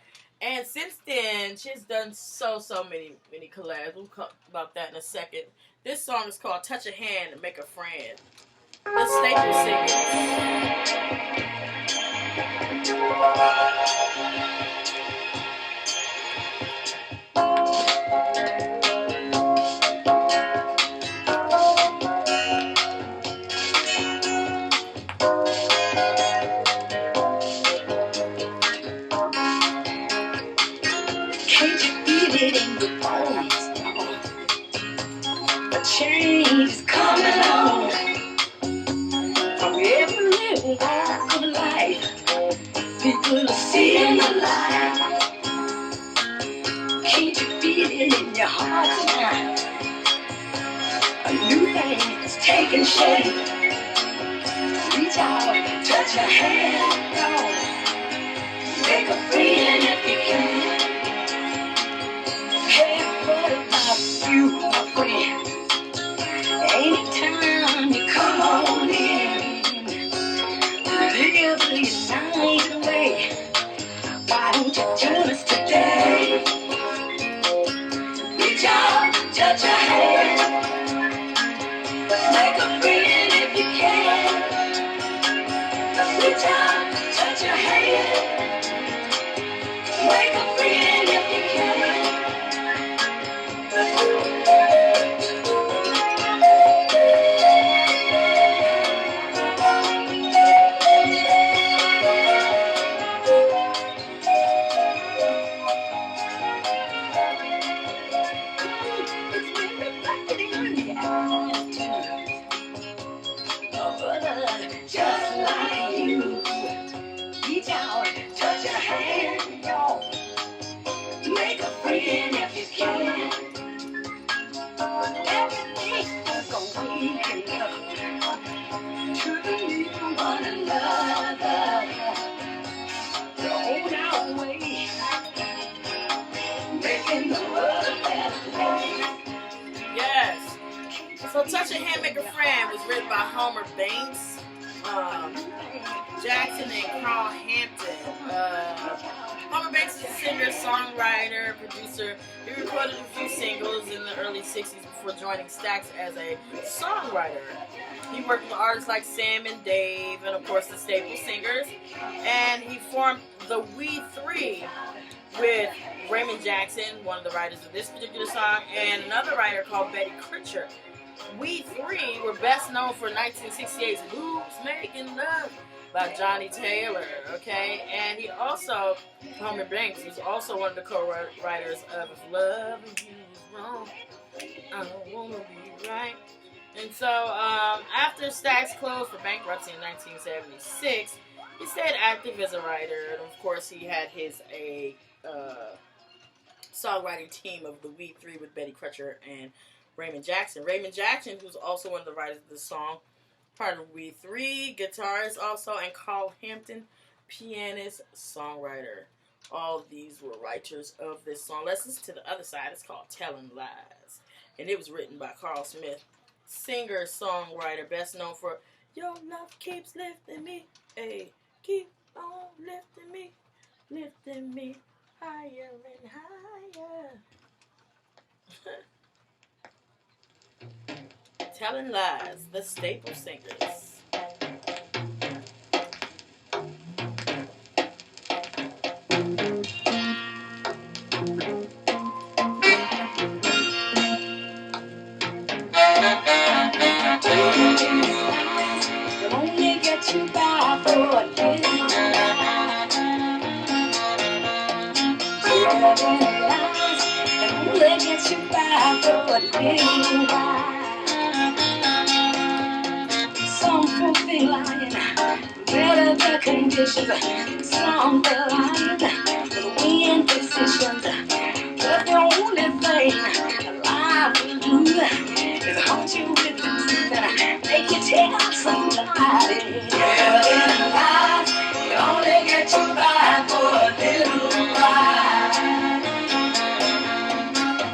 And since then, she's done so many collabs. We'll talk about that in a second. This song is called "Touch a Hand and Make a Friend." The Staple Can't you feel it in your bones? A change is coming on. From every little walk of life, people are seeing the light. Can't you feel it in your heart tonight? A new thing is taking shape. Reach out, touch your hand, y'all. Make a friend if you can. Hey, what about you, my friend? Anytime you come on in, live the night away. Why don't you join us today? Reach out, touch your hand. Make a friend if you can. Reach out, touch your hand. Make a friend if you can. Just like you, reach out, touch your hand, y'all. Make a friend if you can. Everything is going up to believe in one another. To hold our way, making the world a better place. Yes. So "Touch a Hand, Make a Friend" was written by Homer Banks, Jackson, and Carl Hampton. Homer Banks is a singer, songwriter, producer. He recorded a few singles in the early 60s before joining Stax as a songwriter. He worked with artists like Sam and Dave, and of course the Staple Singers. And he formed the We Three with Raymond Jackson, one of the writers of this particular song, and another writer called Betty Critcher. We Three were best known for 1968's "Who's Making Love" by Johnny Taylor, okay? And he also, Homer Banks, was also one of the co-writers of "If Loving You Is Wrong, I Don't Wanna Be Right." And so, after Stax closed for bankruptcy in 1976, he stayed active as a writer, and of course he had his songwriting team of the We Three with Betty Critcher and Raymond Jackson. Raymond Jackson, who's also one of the writers of the song, part of We Three, guitarist also, and Carl Hampton, pianist, songwriter. All of these were writers of this song. Let's listen to the other side. It's called "Telling Lies." And it was written by Carl Smith, singer, songwriter, best known for "Your Love Keeps Lifting Me, hey, keep on lifting me higher and higher." "Telling Lies," the Staple Singers. Only get you by for a little while. Only get you by for a little while. Some folks be lying, better the conditions. Some be lying, we in positions. But the only thing alive will do is haunt you with the truth and make you tell somebody. Telling lies, you only get you by for a little while.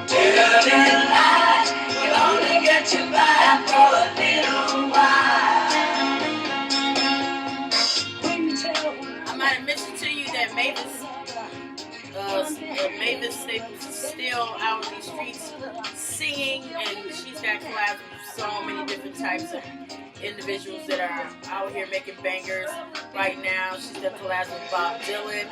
Telling lies, you only get you by for a little while. I might have mentioned to you that Mavis Mavis Staples is still out in these streets singing, and she's got collabs with so many different types of individuals that are out here making bangers right now. She's done collabs with Bob Dylan.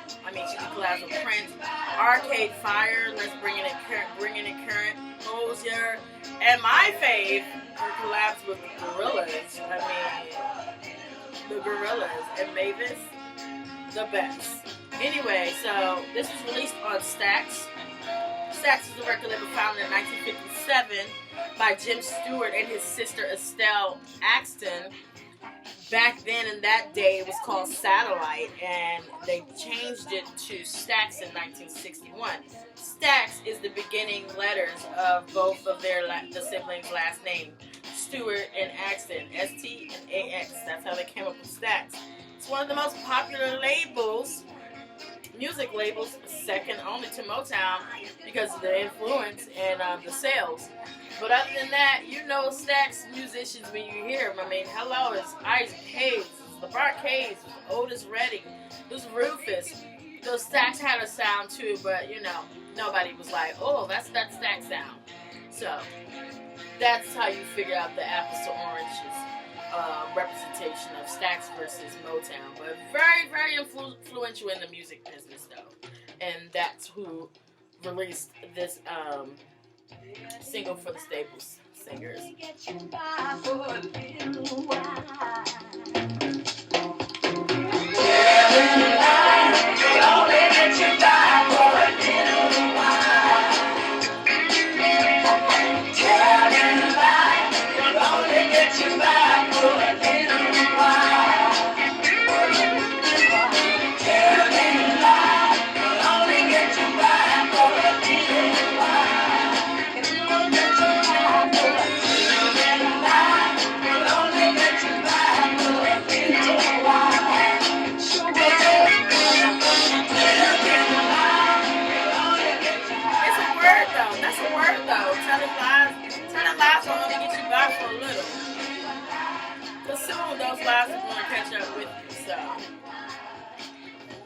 She did collabs with Prince, Arcade Fire, Let's Bringing It Current, Hosier, and my fave, her collabs with the Gorillas. The Gorillas and Mavis, the best. Anyway, so this was released on Stax. Stax is a record label founded in 1957 by Jim Stewart and his sister Estelle Axton. Back then, in that day, it was called Satellite, and they changed it to Stax in 1961. Stax is the beginning letters of both of the siblings' last name, Stewart and Axton, S-T and A-X. That's how they came up with Stax. It's one of the most popular labels, music labels, second only to Motown because of the influence and the sales. But other than that, you know Stax musicians when you hear them. Hello, it's Isaac Hayes, it's LeVar Hayes, Otis Redding, there's Rufus. Those Stax had a sound too, but nobody was like, oh, that's that Stax sound. So that's how you figure out the apples to oranges representation of Stax versus Motown. But very, very influential in the music business, though. And that's who released this single for the Staples Singers.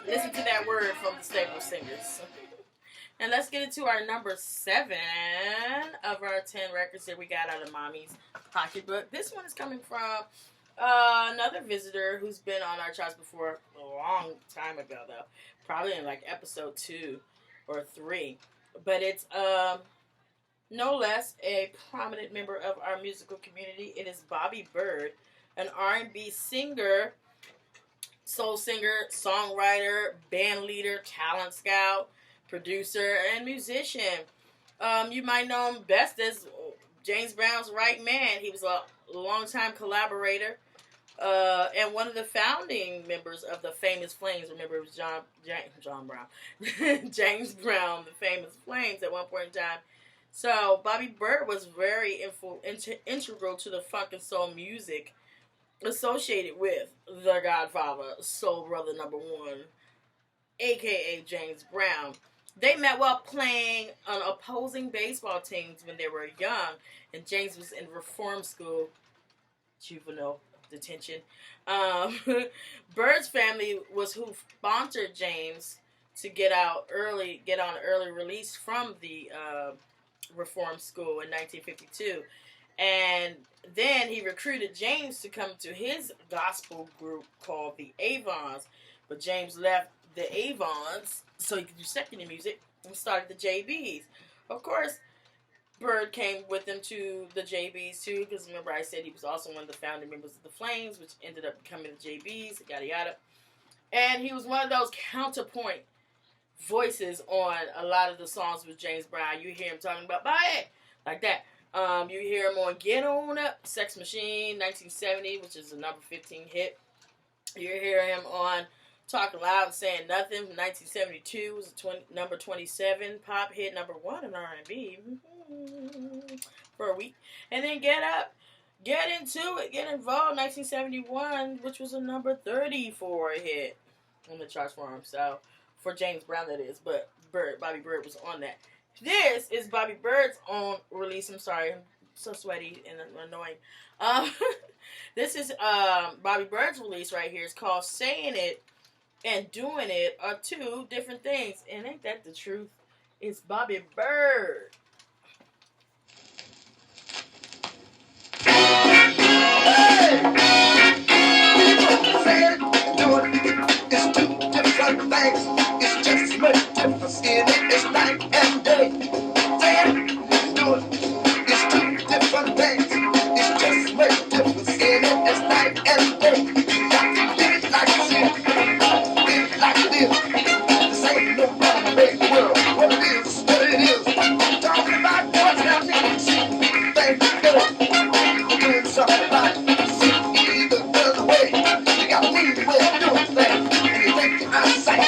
Listen to that word from the Staples Singers. And let's get into our number 7 of our 10 records that we got out of Mommy's Pocketbook. This one is coming from another visitor who's been on our charts before a long time ago, though. Probably in like episode 2 or 3. But it's no less a prominent member of our musical community. It is Bobby Byrd, an R&B singer, soul singer, songwriter, band leader, talent scout, producer, and musician. You might know him best as James Brown's right man. He was a longtime collaborator and one of the founding members of the Famous Flames. Remember, it was John Brown. James Brown, the Famous Flames at one point in time. So Bobby Byrd was very integral to the funk and soul music associated with the Godfather, Soul Brother #1, a.k.a. James Brown. They met while playing on opposing baseball teams when they were young, and James was in reform school, juvenile detention. Byrd's family was who sponsored James to get on early release from the reform school in 1952. And then he recruited James to come to his gospel group called the Avons. But James left the Avons so he could do secular music and started the JBs. Of course, Byrd came with him to the JBs too, because remember I said he was also one of the founding members of the Flames, which ended up becoming the JBs, yada yada. And he was one of those counterpoint voices on a lot of the songs with James Brown. You hear him talking about, bye, like that. You hear him on Get On Up, Sex Machine, 1970, which is a number 15 hit. You hear him on Talking Loud and Saying Nothing, from 1972, was a number 27 pop hit, #1 in R&B for a week. And then Get Up, Get Into It, Get Involved, 1971, which was a number 34 hit on the charts for him. So, for James Brown, that is. But Bobby Byrd was on that. This is Bobby Byrd's own release. I'm sorry, I'm so sweaty and annoying. This is Bobby Byrd's release right here. It's called Saying It and Doing It are two different things. And ain't that the truth? It's Bobby Bird. Hey! People say doing it's two different things. It's just much difference in it. It's night and day. Saying doing it's two different things. It's just much difference in it. It's night and day. You got to live it like you see it. Live it like it is. This ain't no better way the world. What it is, what it is. Talking about what's happening. See things good. We're doing something about it. See either the other way. You got to leave the way of doing things. And you think you're out of sight.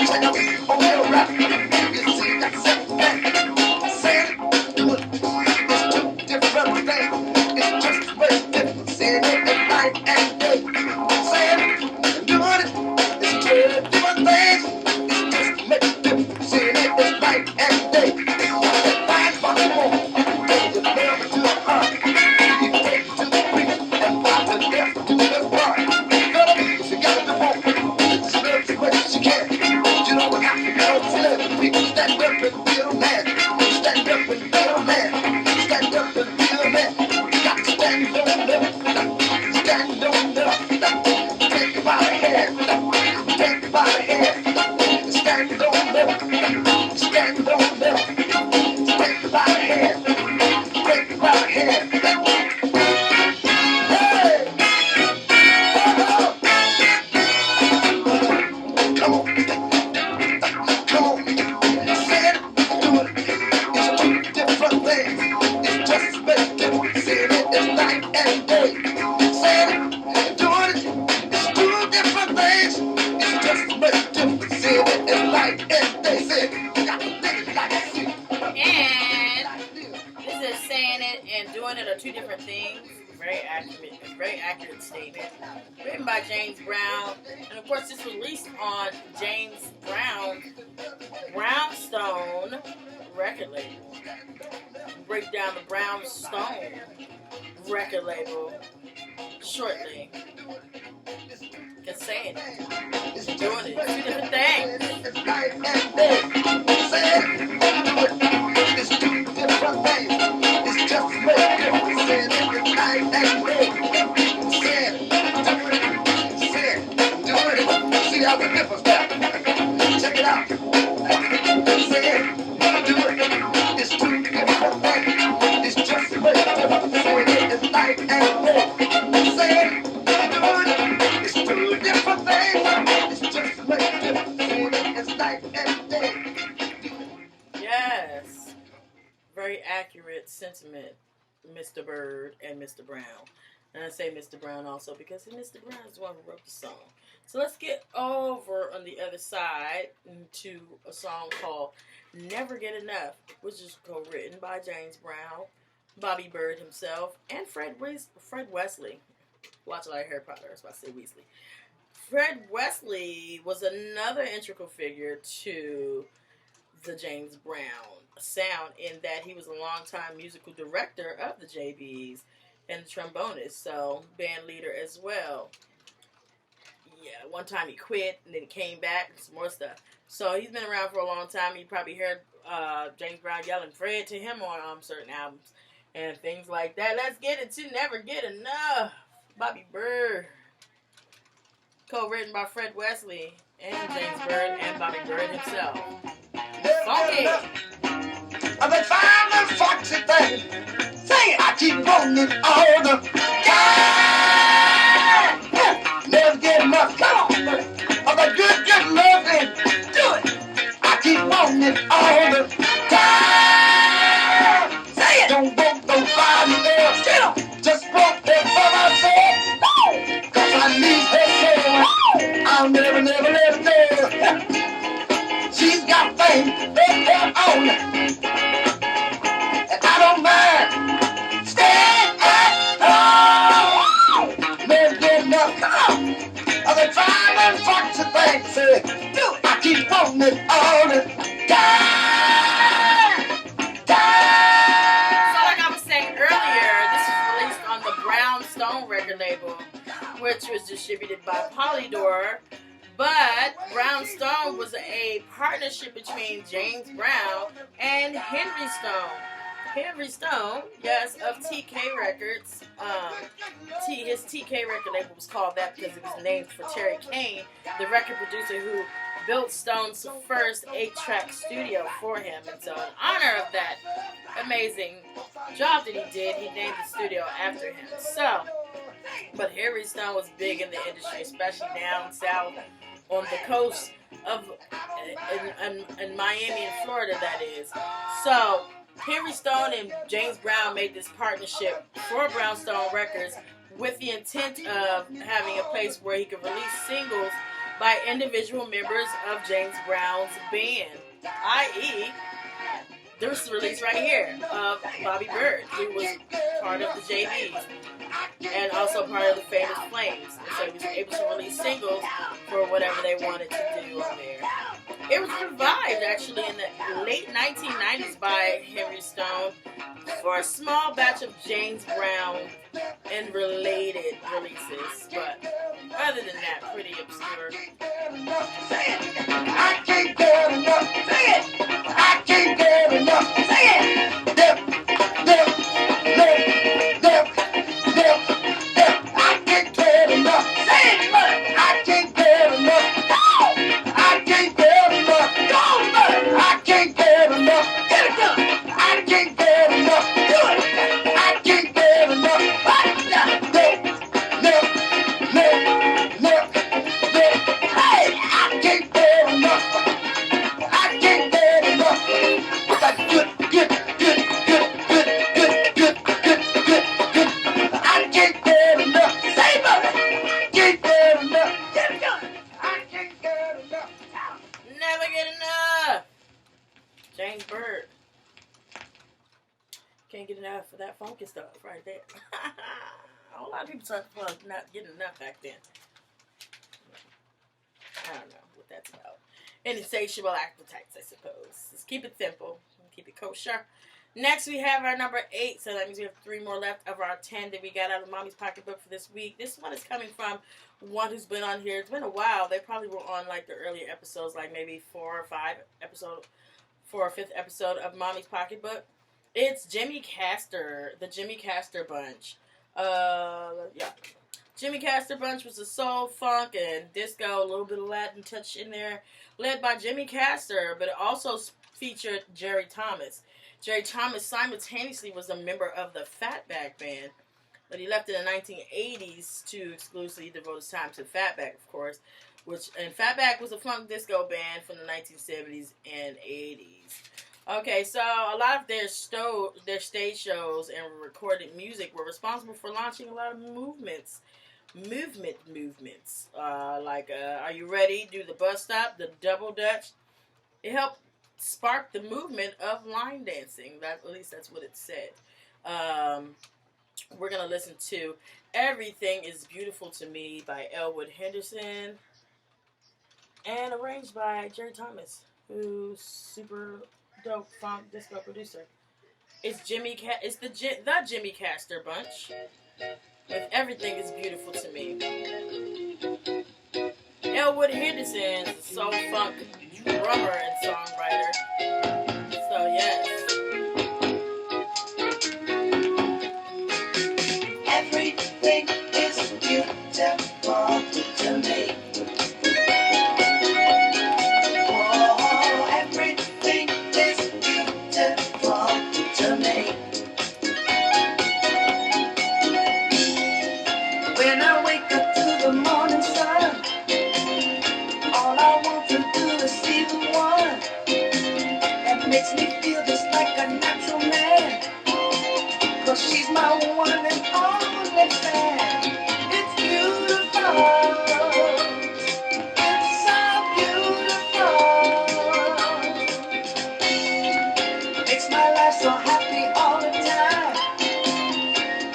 Check out on your rap. You see that same thing. Saying it, doing it. It's two different things. It's just a way different. Seeing it at night and day. Saying it, doing it. It's two different things. It's just a way different. Seeing it at night and day. Find what you want. And you never do it hard. You take it to the creek and watch the death to the bar. You gotta do more. It's as much as you can. You know what happened? People stand up and be a man. Stand up and be a man. Stand up and be a man. Got to stand on them. Stand on them. Take it by the hand. Take it by the hand. Stand on them. Stand on them. Take it by the hand. Take it by the hand. Hey! Come on. Come on. Say it. Do it. It's two different things. It's just as different. Say it. It's night and day. Say it. Do it. It's two different things. It's just as different. Say it. It's night and day. Say it. You got to live it like you see it. And this is saying it and doing it are two different things. Very accurate statement. Written by James Brown. And of course this was released on James Brownstone record label. Break down the Brownstone record label shortly. Just saying it. Doing it. Two different things. It's night and day. Say it. Do it. It's two different things. It's just a way different. Say it. It's night and day. Say it. Do it. Say it. Do it. See how the difference there. Check it out. Say it. Do it. It's two different things. It's just a way different. Say it. It's night and day. Say it. Do it. It's two different things. It's just a way different. Say it. It's night and day. Yes. Very accurate sentiment, Mr. Bird and Mr. Brown. And I say Mr. Brown also because Mr. Brown is the one who wrote the song. So let's get over on the other side to a song called Never Get Enough, which is co-written by James Brown, Bobby Bird himself, and Fred Wesley. Watch a lot of Harry Potter, that's why I say Weasley. Fred Wesley was another integral figure to the James Brown sound in that he was a longtime musical director of the JBs and the trombonist, so band leader as well. Yeah, one time he quit and then he came back and some more stuff. So he's been around for a long time. You probably heard James Brown yelling Fred to him on certain albums and things like that. Let's get it to Never Get Enough. Bobby Bird. Co-written by Fred Wesley and James Bird and Bobby Bird himself. Funky. I've been finding foxy things. Say it. I keep wanting all the time. Never get enough. Come on. Of the good loving. Do it. I keep wanting all the time. Say it. Don't want nobody else. Get up. Just want her for myself. Cause I need her so. I'll never let her go. She's got things that her own. And I don't mind staying at home. Never get enough. Come on. I've been trying and foxy things. Say, do it. I keep wanting it all the time. So like I was saying earlier, this was released on the Brownstone record label, which was distributed by Polydor But Brownstone was a partnership between James Brown and Henry Stone. Henry Stone, yes, of TK Records. His TK record label was called that because it was named for Terry Kane, the record producer who built Stone's first 8-track studio for him. And so, in honor of that amazing job that he did, he named the studio after him. So, but Henry Stone was big in the industry, especially down south on the coast of in Miami and Florida, that is. So, Henry Stone and James Brown made this partnership for Brownstone Records with the intent of having a place where he could release singles by individual members of James Brown's band, i.e., this release right here of Bobby Bird, who was part of the JVs and also part of the Famous Flames. And so he was able to release singles for whatever they wanted to do on there. It was revived actually in the late 1990s by Henry Stone for a small batch of James Brown and related releases. But other than that, pretty obscure. I can't get enough. Say it. I can't get enough. Say it. Dip, dip, dip, dip, dip, dip. I can't get enough. Say it, mother. I can't get enough. Go. I can't get enough. Go, mother. I can't get enough. Get it done. I can't get enough. Do it. I can't get enough. Dip, dip, dip, dip, dip. Hey, I can't get enough. I can't get enough. With that good, good, good, good, good, good, good, good, good, good. I can't get enough. Say, mother. I can't get enough. Get it done. I can't get enough. Never get enough. James Bird. Can't get enough of that funky stuff right there. A whole lot of people talk about not getting enough back then. I don't know what that's about. Insatiable appetites, I suppose. Let's keep it simple. Keep it kosher. Next, we have our number 8. So that means we have 3 more left of our 10 that we got out of Mommy's Pocketbook for this week. This one is coming from one who's been on here. It's been a while. They probably were on like the earlier episodes, like maybe 4 or 5th episode of Mommy's Pocketbook. It's Jimmy Castor, the Jimmy Castor Bunch. Yeah. Jimmy Castor Bunch was a soul, funk, and disco, a little bit of Latin touch in there, led by Jimmy Castor, but it also featured Jerry Thomas. Jerry Thomas simultaneously was a member of the Fatback Band, but he left in the 1980s to exclusively devote his time to Fatback, of course, and Fatback was a funk disco band from the 1970s and 80s. Okay, so a lot of their stage shows and recorded music were responsible for launching a lot of movements. Like Are You Ready? Do the Bus Stop, the Double Dutch. It helped spark the movement of line dancing. At least that's what it said. We're going to listen to Everything Is Beautiful to Me by Elwood Henderson and arranged by Jerry Thomas, who's super dope funk disco producer. It's the Jimmy Castor Bunch with Everything Is Beautiful to Me. Elwood Henderson is a soul funk drummer and songwriter. So yes. Everything is beautiful to me. Oh, everything is beautiful to me. When I wake up to the morning sun, all I want to do is see the one that makes me feel just like a natural man. 'Cause she's my one and only fan. It's beautiful. It's so beautiful. Makes my life so happy all the time.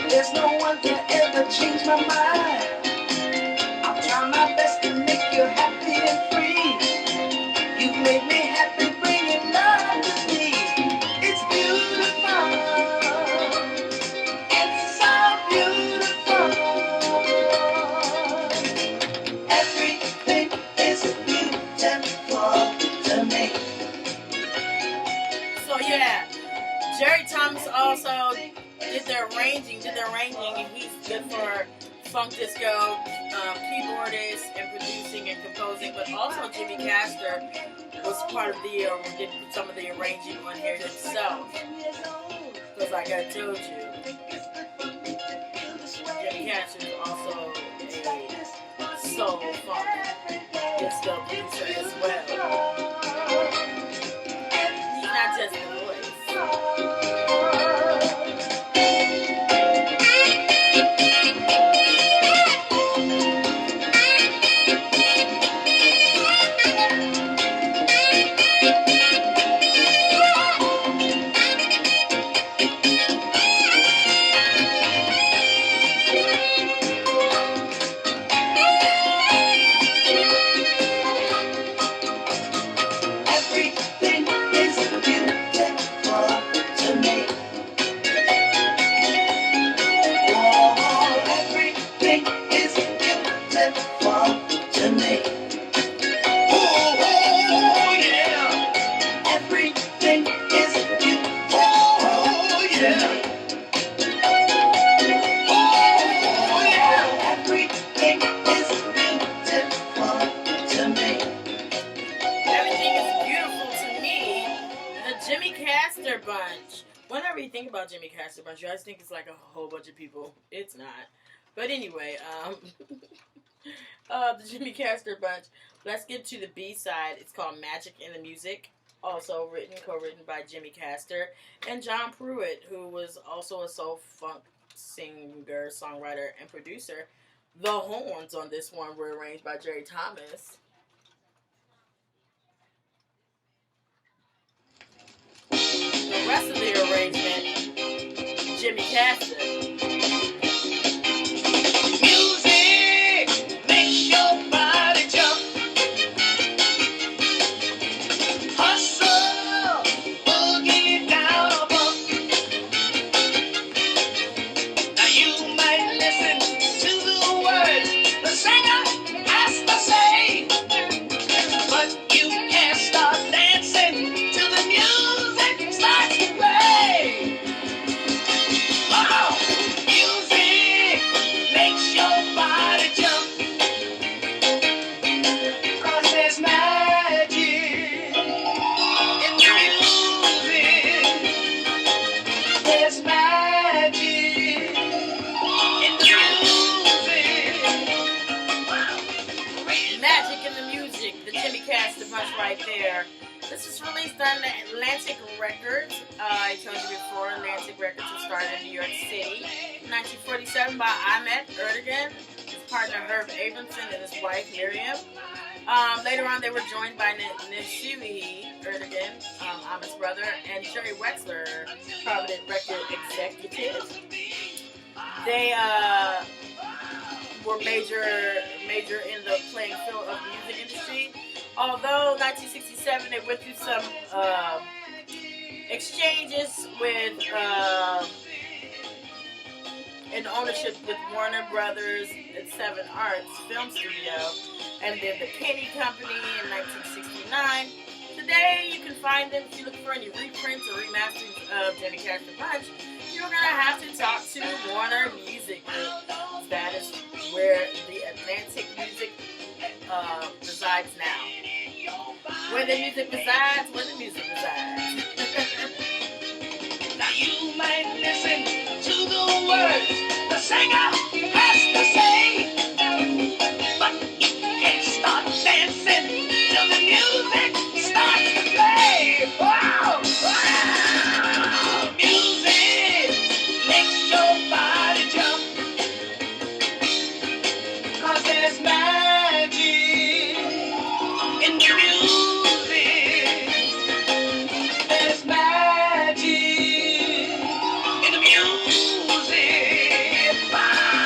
There's no one to ever change my mind. I'll try my best to make you happy and free. You've made me happy, bringing love to me. It's beautiful. It's so beautiful. Everything is Jerry Thomas also did their arranging, and he's good for funk disco, keyboardist, and producing and composing. But also Jimmy Castor was part of the did some of the arranging on here himself. Because like I told you, Jimmy Castor is also a soul funk disco producer as well. He's not just a voice. Jimmy Castor bunch. You guys think it's like a whole bunch of people. It's not. But anyway, the Jimmy Castor bunch. Let's get to the B-side. It's called Magic in the Music. Also co-written by Jimmy Castor and John Pruitt, who was also a soul funk singer, songwriter, and producer. The horns on this one were arranged by Jerry Thomas. The rest of the arrangement, Jimmy Castor. Music makes your body jump. Hustle, boogie down a bump. Now you might listen to the words the singer has to say, but you can't start dancing till the music starts to play. Wow! Music makes your body jump. 'Cause there's magic in the music. There's magic in the music. Wow! Magic in the Music, the Jimmy Castor bunch right there. This is released on Atlantic Records. I told you before, Atlantic Records was started in New York City in 1947 by Ahmet Ertegun, his partner Herb Abramson, and his wife Miriam. Later on, they were joined by Nishiri Ertegun, Ahmet's brother, and Jerry Wexler, prominent record executive. They were major in the playing field of the music industry. Although 1967 they went through some exchanges with and ownership with Warner Brothers and Seven Arts Film Studio, and then the Kenny Company in 1969. Today you can find them if you look for any reprints or remasterings of Jimmy Castor Bunch. You're gonna have to talk to Warner Music Group. That is where the Atlantic Music resides now. Where the music resides, where the music resides. Now you might listen to the words the singer has to say, but you can't start dancing till the music starts to play. Wow! Wow! Music makes your body jump. 'Cause there's magic in the music. There's magic in the music. Wow.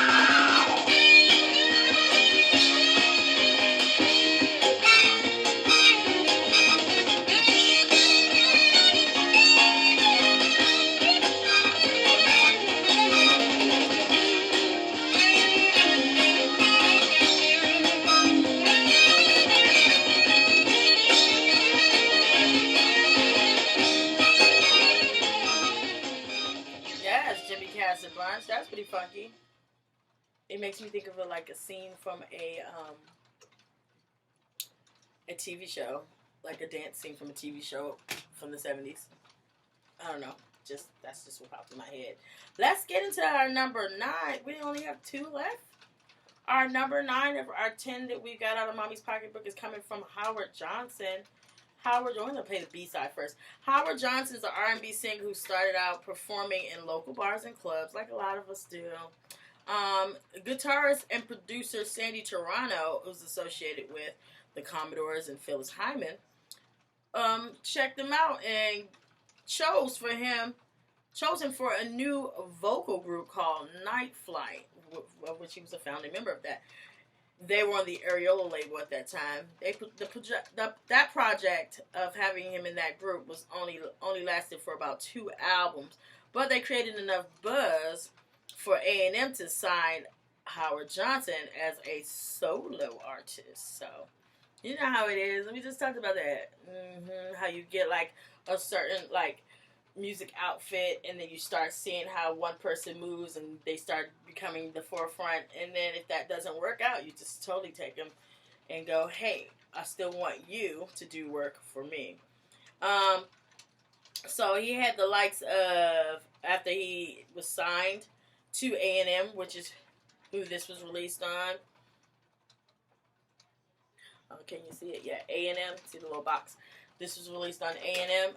That's Jimmy Cass and Bunch. That's pretty funky. It makes me think of like a scene from a TV show, like a dance scene from a TV show from the 70s. I don't know. That's just what popped in my head. Let's get into our number 9. We only have 2 left. Our number 9 of our 10 that we got out of Mommy's Pocketbook is coming from Howard Johnson. We're going to play the B-side first. Howard Johnson is an R&B singer who started out performing in local bars and clubs, like a lot of us do. Guitarist and producer Sandy Toronto, who's associated with the Commodores and Phyllis Hyman, checked him out and chose him for a new vocal group called Night Flight, of which he was a founding member of that. They were on the Areola label at that time. That project of having him in that group was only lasted for about 2 albums, but they created enough buzz for A&M to sign Howard Johnson as a solo artist. So, you know how it is. We just talked about that. How you get like a certain like music outfit, and then you start seeing how one person moves, and they start becoming the forefront. And then if that doesn't work out, you just totally take them and go, "Hey, I still want you to do work for me." So he had the likes of, after he was signed to A&M, which is who this was released on. Oh, can you see it? Yeah, A&M. See the little box. This was released on A&M.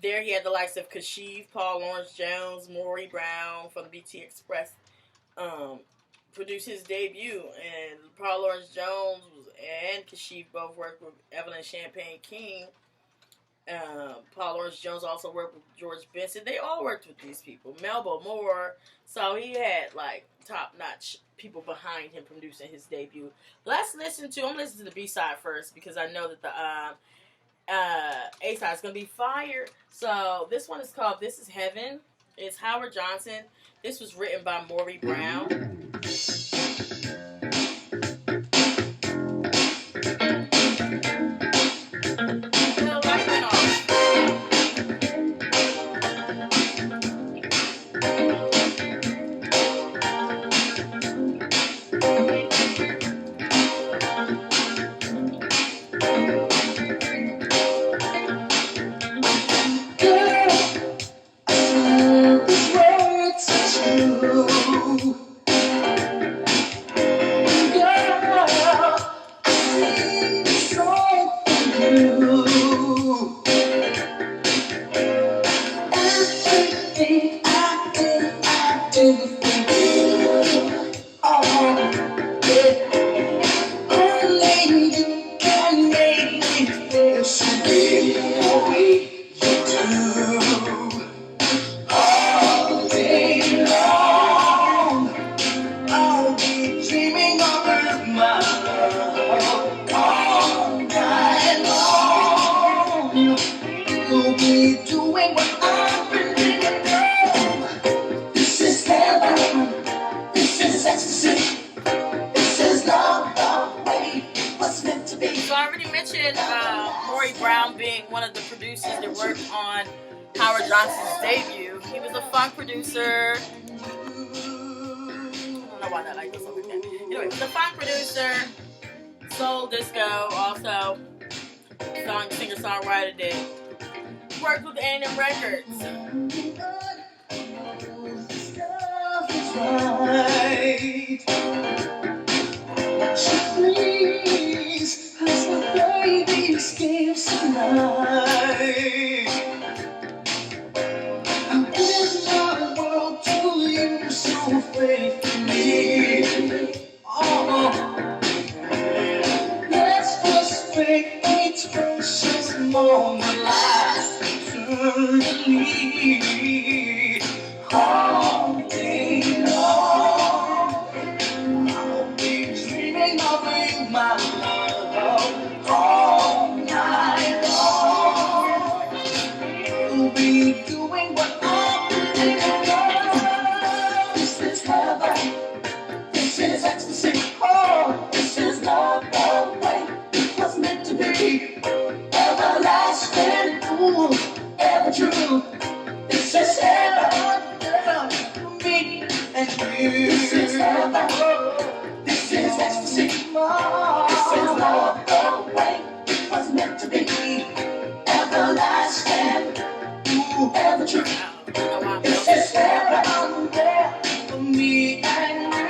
There he had the likes of Kashif, Paul Lawrence Jones, Maury Brown from the BT Express. Produced his debut, and Paul Lawrence Jones and Kashif both worked with Evelyn Champagne King. Paul Lawrence Jones also worked with George Benson. They all worked with these people. Melba Moore. So he had like top-notch people behind him producing his debut. I'm listening to the B-side first, because I know that the A-side is going to be fire. So this one is called This Is Heaven. It's Howard Johnson. This was written by Maury Brown. Singer-songwriter did work with A&M Records. Please, as my baby escapes tonight. I'm in my world to you, so faithfully. Oh, let's just make each precious moment last eternally. All day long, I'll be dreaming of you, my love. All night long, we'll be doing what I've been thinking of. This is heaven, this is ecstasy. Oh, this is love, the way it was meant to be. Everlasting, ooh, ever true. This is heaven. This is heaven. This is ecstasy. This is love. The way it was meant to be. Everlasting. Ever true. This is heaven there for me and you.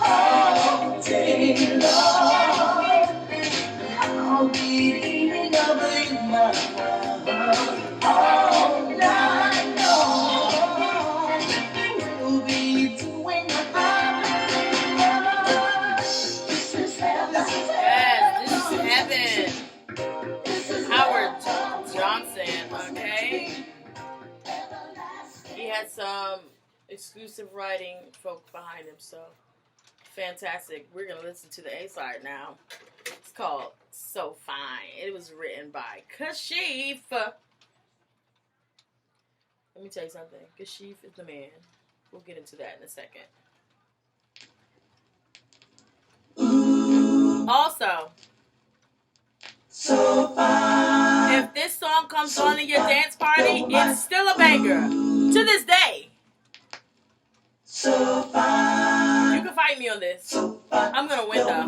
All day long, I'll be dreaming of you, my love. All night long, we'll be doing the This is heaven. Yes, this is heaven. This is Howard Johnson, okay? He had some exclusive writing folk behind him, so fantastic. We're going to listen to the A-side now. It's called So Fine. It was written by Kashif. Let me tell you something. Kashif is the man. We'll get into that in a second. Also, so fine. if this song comes on in your dance party, it's still a banger. To this day. So fine. You can fight me on this. So fine. I'm going to win, though.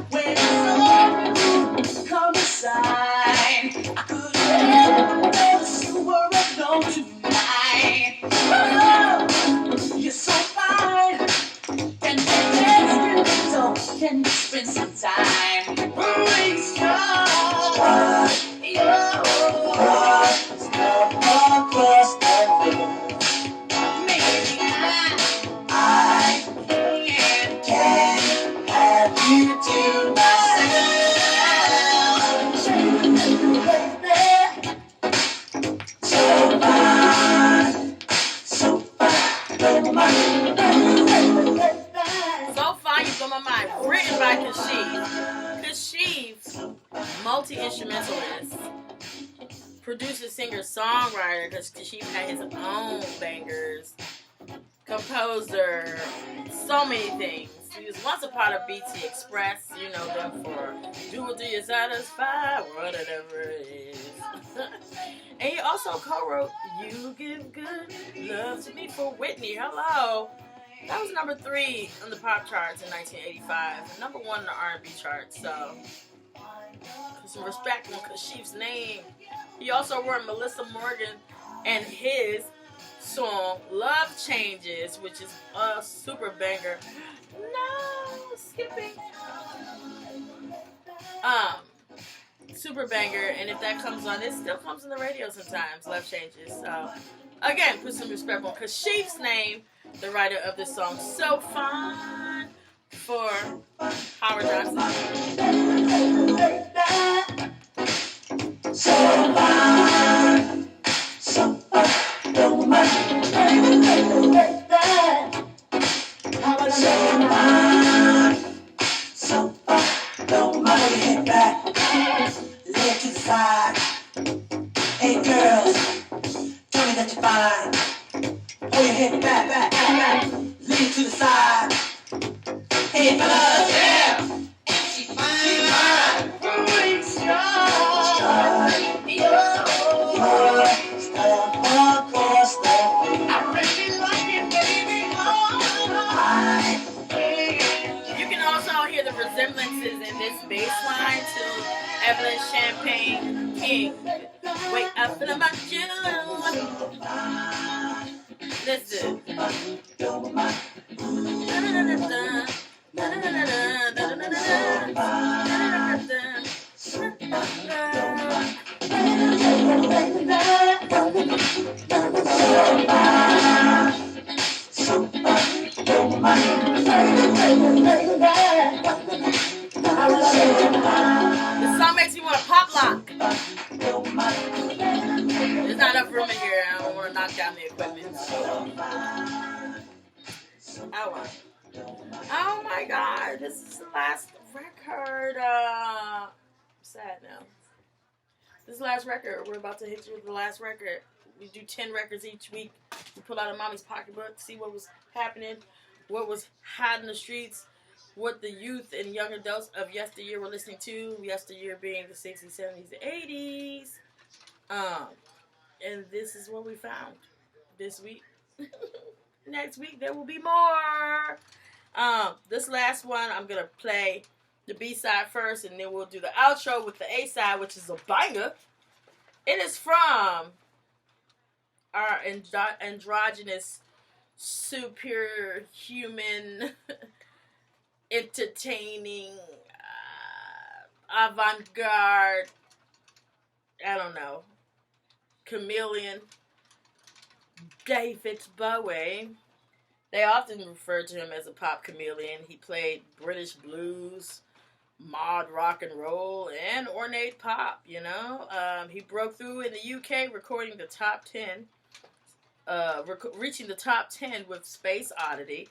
When I come aside, I could never notice you were alone tonight. Oh, you're so fine. Can you dance with me? Can you spend some time? Reach out. Your heart is not across the field. Maybe I can have you to myself. So fine, so fine, blow my So Fine, You Blow My Mind. Written by Kashif. Kashif, multi-instrumentalist. Producer, singer, songwriter, because Kashif had his own bangers. Composer, so many things. He was once a part of BT Express, you know them for Do It Do You Satisfy, whatever it is. And he also co-wrote You Give Good Love to Me for Whitney. Hello. That was number 3 on the pop charts in 1985. Number 1 in the R&B charts. So, put some respect on Kashif's name. He also wrote Melissa Morgan and his song Love Changes, which is a super banger. No, skipping. Super banger, and if that comes on, it still comes on the radio sometimes. Love Changes. So, again, put some respect on Kashif's name, the writer of this song, So Fine, for Howard Johnson. So fine, so fine, blow my mind. So fine, so fine, blow my head back. Leg to the side. Hey girls, tell me that you're fine. Hold your head back, back, back, back. Lean to the side. Hey fellas, yeah. She fine. She fine. Reach out. You can also hear the resemblances in this bass line to Evelyn Champagne King. Wait up for the you. Listen. The song makes me want to pop lock. There's not enough room in here. I don't knock down the equipment. Oh, wow. Oh my God, this is the last record. I'm sad now. This is the last record. We're about to hit you with the last record. We do 10 records each week. We pull out of Mommy's pocketbook, see what was happening, what was hot in the streets, what the youth and young adults of yesteryear were listening to. Yesteryear being the 60s, 70s, and 80s. And this is what we found this week. Next week there will be more. This last one I'm gonna play the B-side first, and then we'll do the outro with the A-side, which is a banger. It is from our androgynous, superior human, entertaining, avant-garde, I don't know, chameleon, David Bowie. They often refer to him as a pop chameleon. He played British blues, mod rock and roll, and ornate pop, you know. He broke through in the UK, recording the top 10, reaching the top 10 with Space Oddity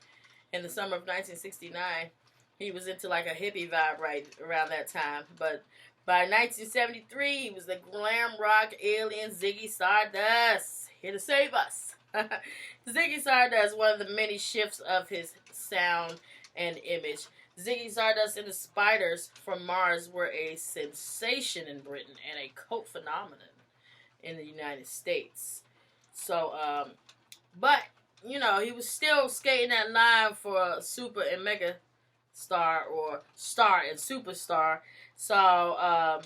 in the summer of 1969. He was into like a hippie vibe right around that time. But by 1973, he was the glam rock alien Ziggy Stardust, here to save us. Ziggy Stardust, one of the many shifts of his sound and image. Ziggy Stardust and the Spiders from Mars were a sensation in Britain and a cult phenomenon in the United States. So, but, you know, he was still skating that line for super and mega star, or star and superstar. So,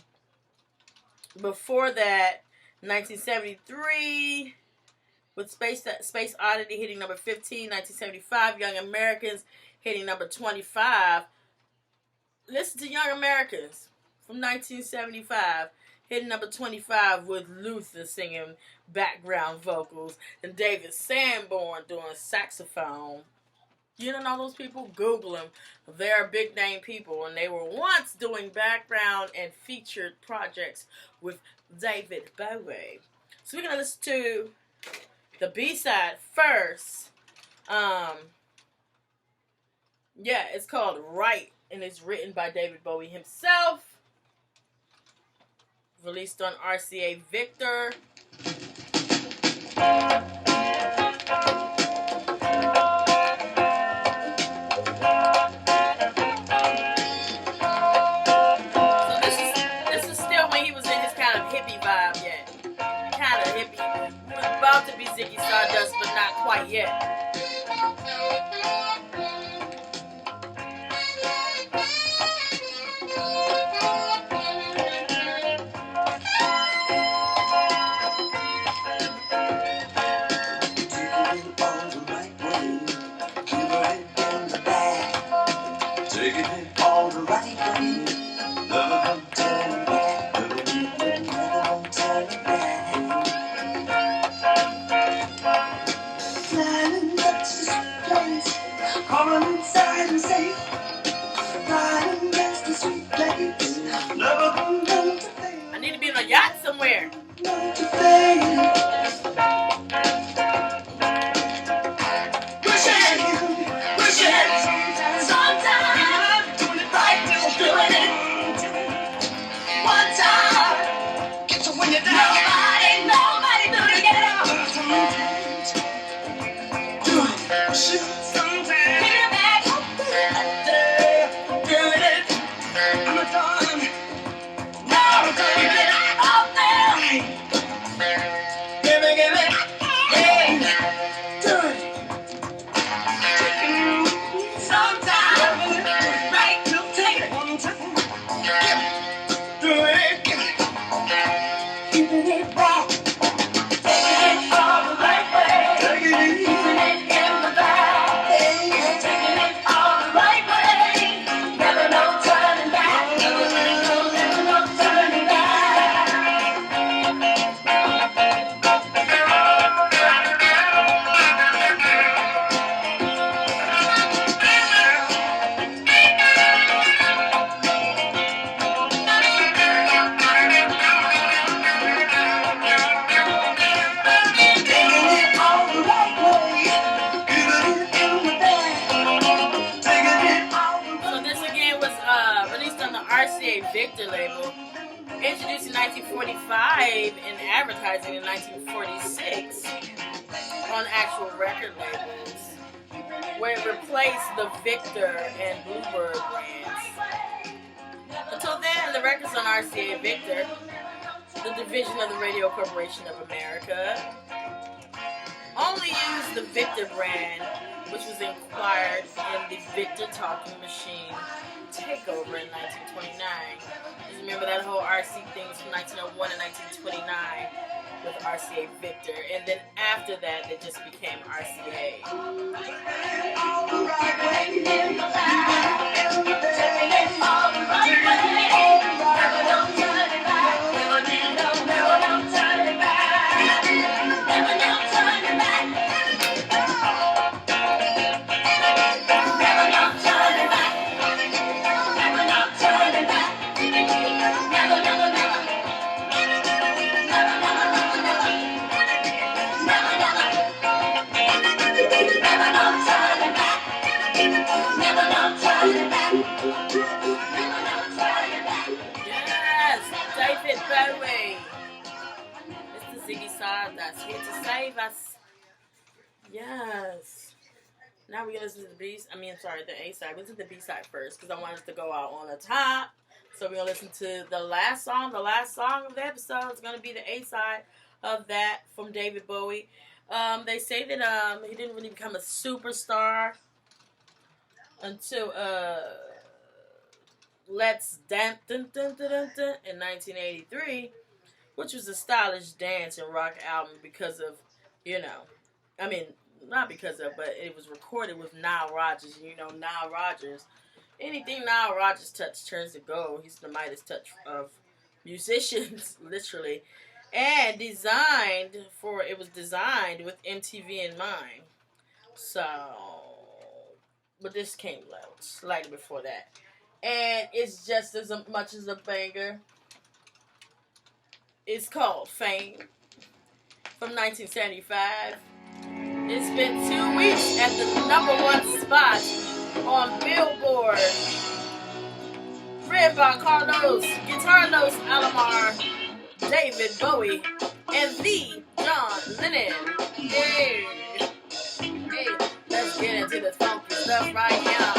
before that, 1973... with Space Oddity hitting number 15, 1975, Young Americans hitting number 25. Listen to Young Americans from 1975 hitting number 25 with Luther singing background vocals and David Sanborn doing saxophone. You don't know those people? Google them. They're big name people, and they were once doing background and featured projects with David Bowie. So we're going to listen to the B-side first. Yeah, it's called Right, and it's written by David Bowie himself. Released on RCA Victor. So this is still when he was in his kind of hippie vibe yet. Kind of hippie. He was about to be Ziggy Stardust, but not quite yet. I need to be on a yacht somewhere. Give it. released in 1945 and advertising in 1946 on actual record labels, where it replaced the Victor and Bluebird brands. Until then, the records on RCA Victor, the division of the Radio Corporation of America, only used the Victor brand, which was acquired in the Victor Talking Machine takeover in 1929. Just remember that whole RC things from 1901 to 1929 with RCA Victor, and then after that, they just became RCA. Yes, David Bowie. It's the Ziggy Stardust here to save us. Yes. Now we're gonna listen to the A side. Listen to the B side first because I want us to go out on the top. So we're gonna listen to the last song. The last song of the episode is gonna be the A side of that from David Bowie. They say that he didn't really become a superstar until Let's Dance in 1983, which was a stylish dance and rock album because of, not because of, but it was recorded with Nile Rodgers. And Nile Rodgers, anything Nile Rodgers touch turns to gold. He's the Midas touch of musicians, literally. And it was designed with MTV in mind. So, but this came slightly before that. And it's just as much as a banger. It's called Fame from 1975. It's been 2 weeks at the #1 spot on Billboard. Written by Carlos Guitarlos Alomar, David Bowie, and the John Lennon. Hey, let's get into the funky stuff right now.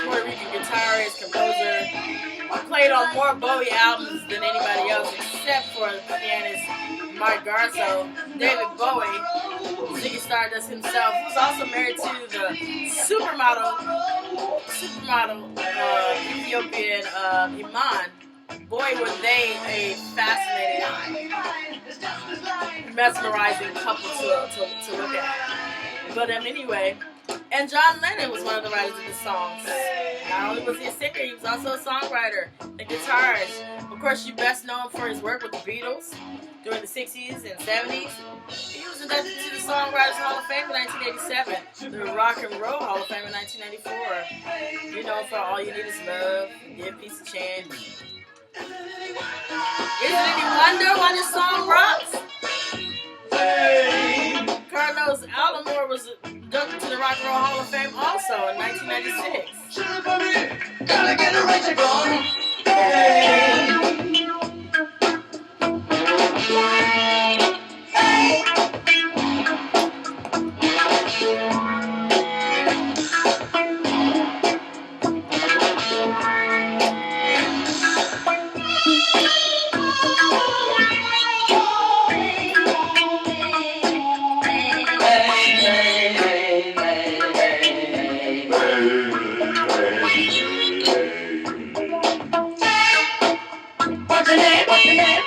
Puerto Rican guitarist, composer, played on more Bowie albums than anybody else except for the pianist Mike Garso. David Bowie, Ziggy Stardust himself, was also married to the supermodel Ethiopian Iman. Boy, were they a fascinating, mesmerizing couple to look at. But anyway, and John Lennon was one of the writers of the songs. Not only was he a singer, he was also a songwriter and guitarist. Of course, you best know him for his work with the Beatles during the 60s and 70s. He was inducted to the Songwriters Hall of Fame in 1987, the Rock and Roll Hall of Fame in 1994. You know, for All You Need Is Love, Give Peace a Chance. Is it any wonder why this song rocks? Carlos Alomar was inducted to the Rock and Roll Hall of Fame also in 1996. Gotta get a race going. Yes!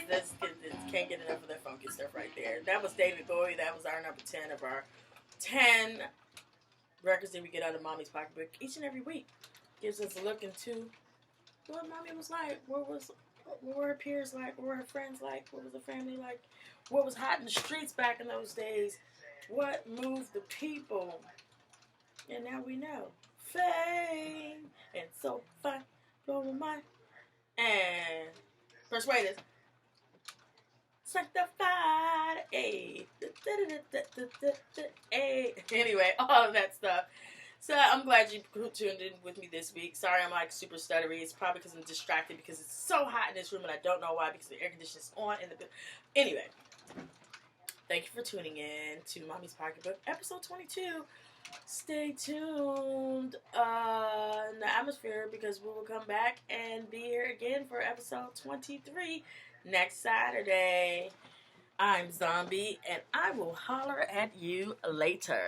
This can't get enough of that funky stuff right there. That was David Bowie. That was our number 10 of our 10 records that we get out of Mommy's Pocketbook each and every week. Gives us a look into what Mommy was like. What were her peers like? What were her friends like? What was the family like? What was hot in the streets back in those days? What moved the people? And now we know. Fame and so fine, blow my mind. And Persuaded. Sanctified. Hey. Hey. Anyway, all of that stuff. So I'm glad you tuned in with me this week. Sorry I'm like super stuttery. It's probably because I'm distracted because it's so hot in this room and I don't know why because the air conditioner's on in the... Anyway. Thank you for tuning in to Mommy's Pocketbook, episode 22. Stay tuned in the atmosphere because we will come back and be here again for episode 23 next Saturday. I'm Zombie and I will holler at you later.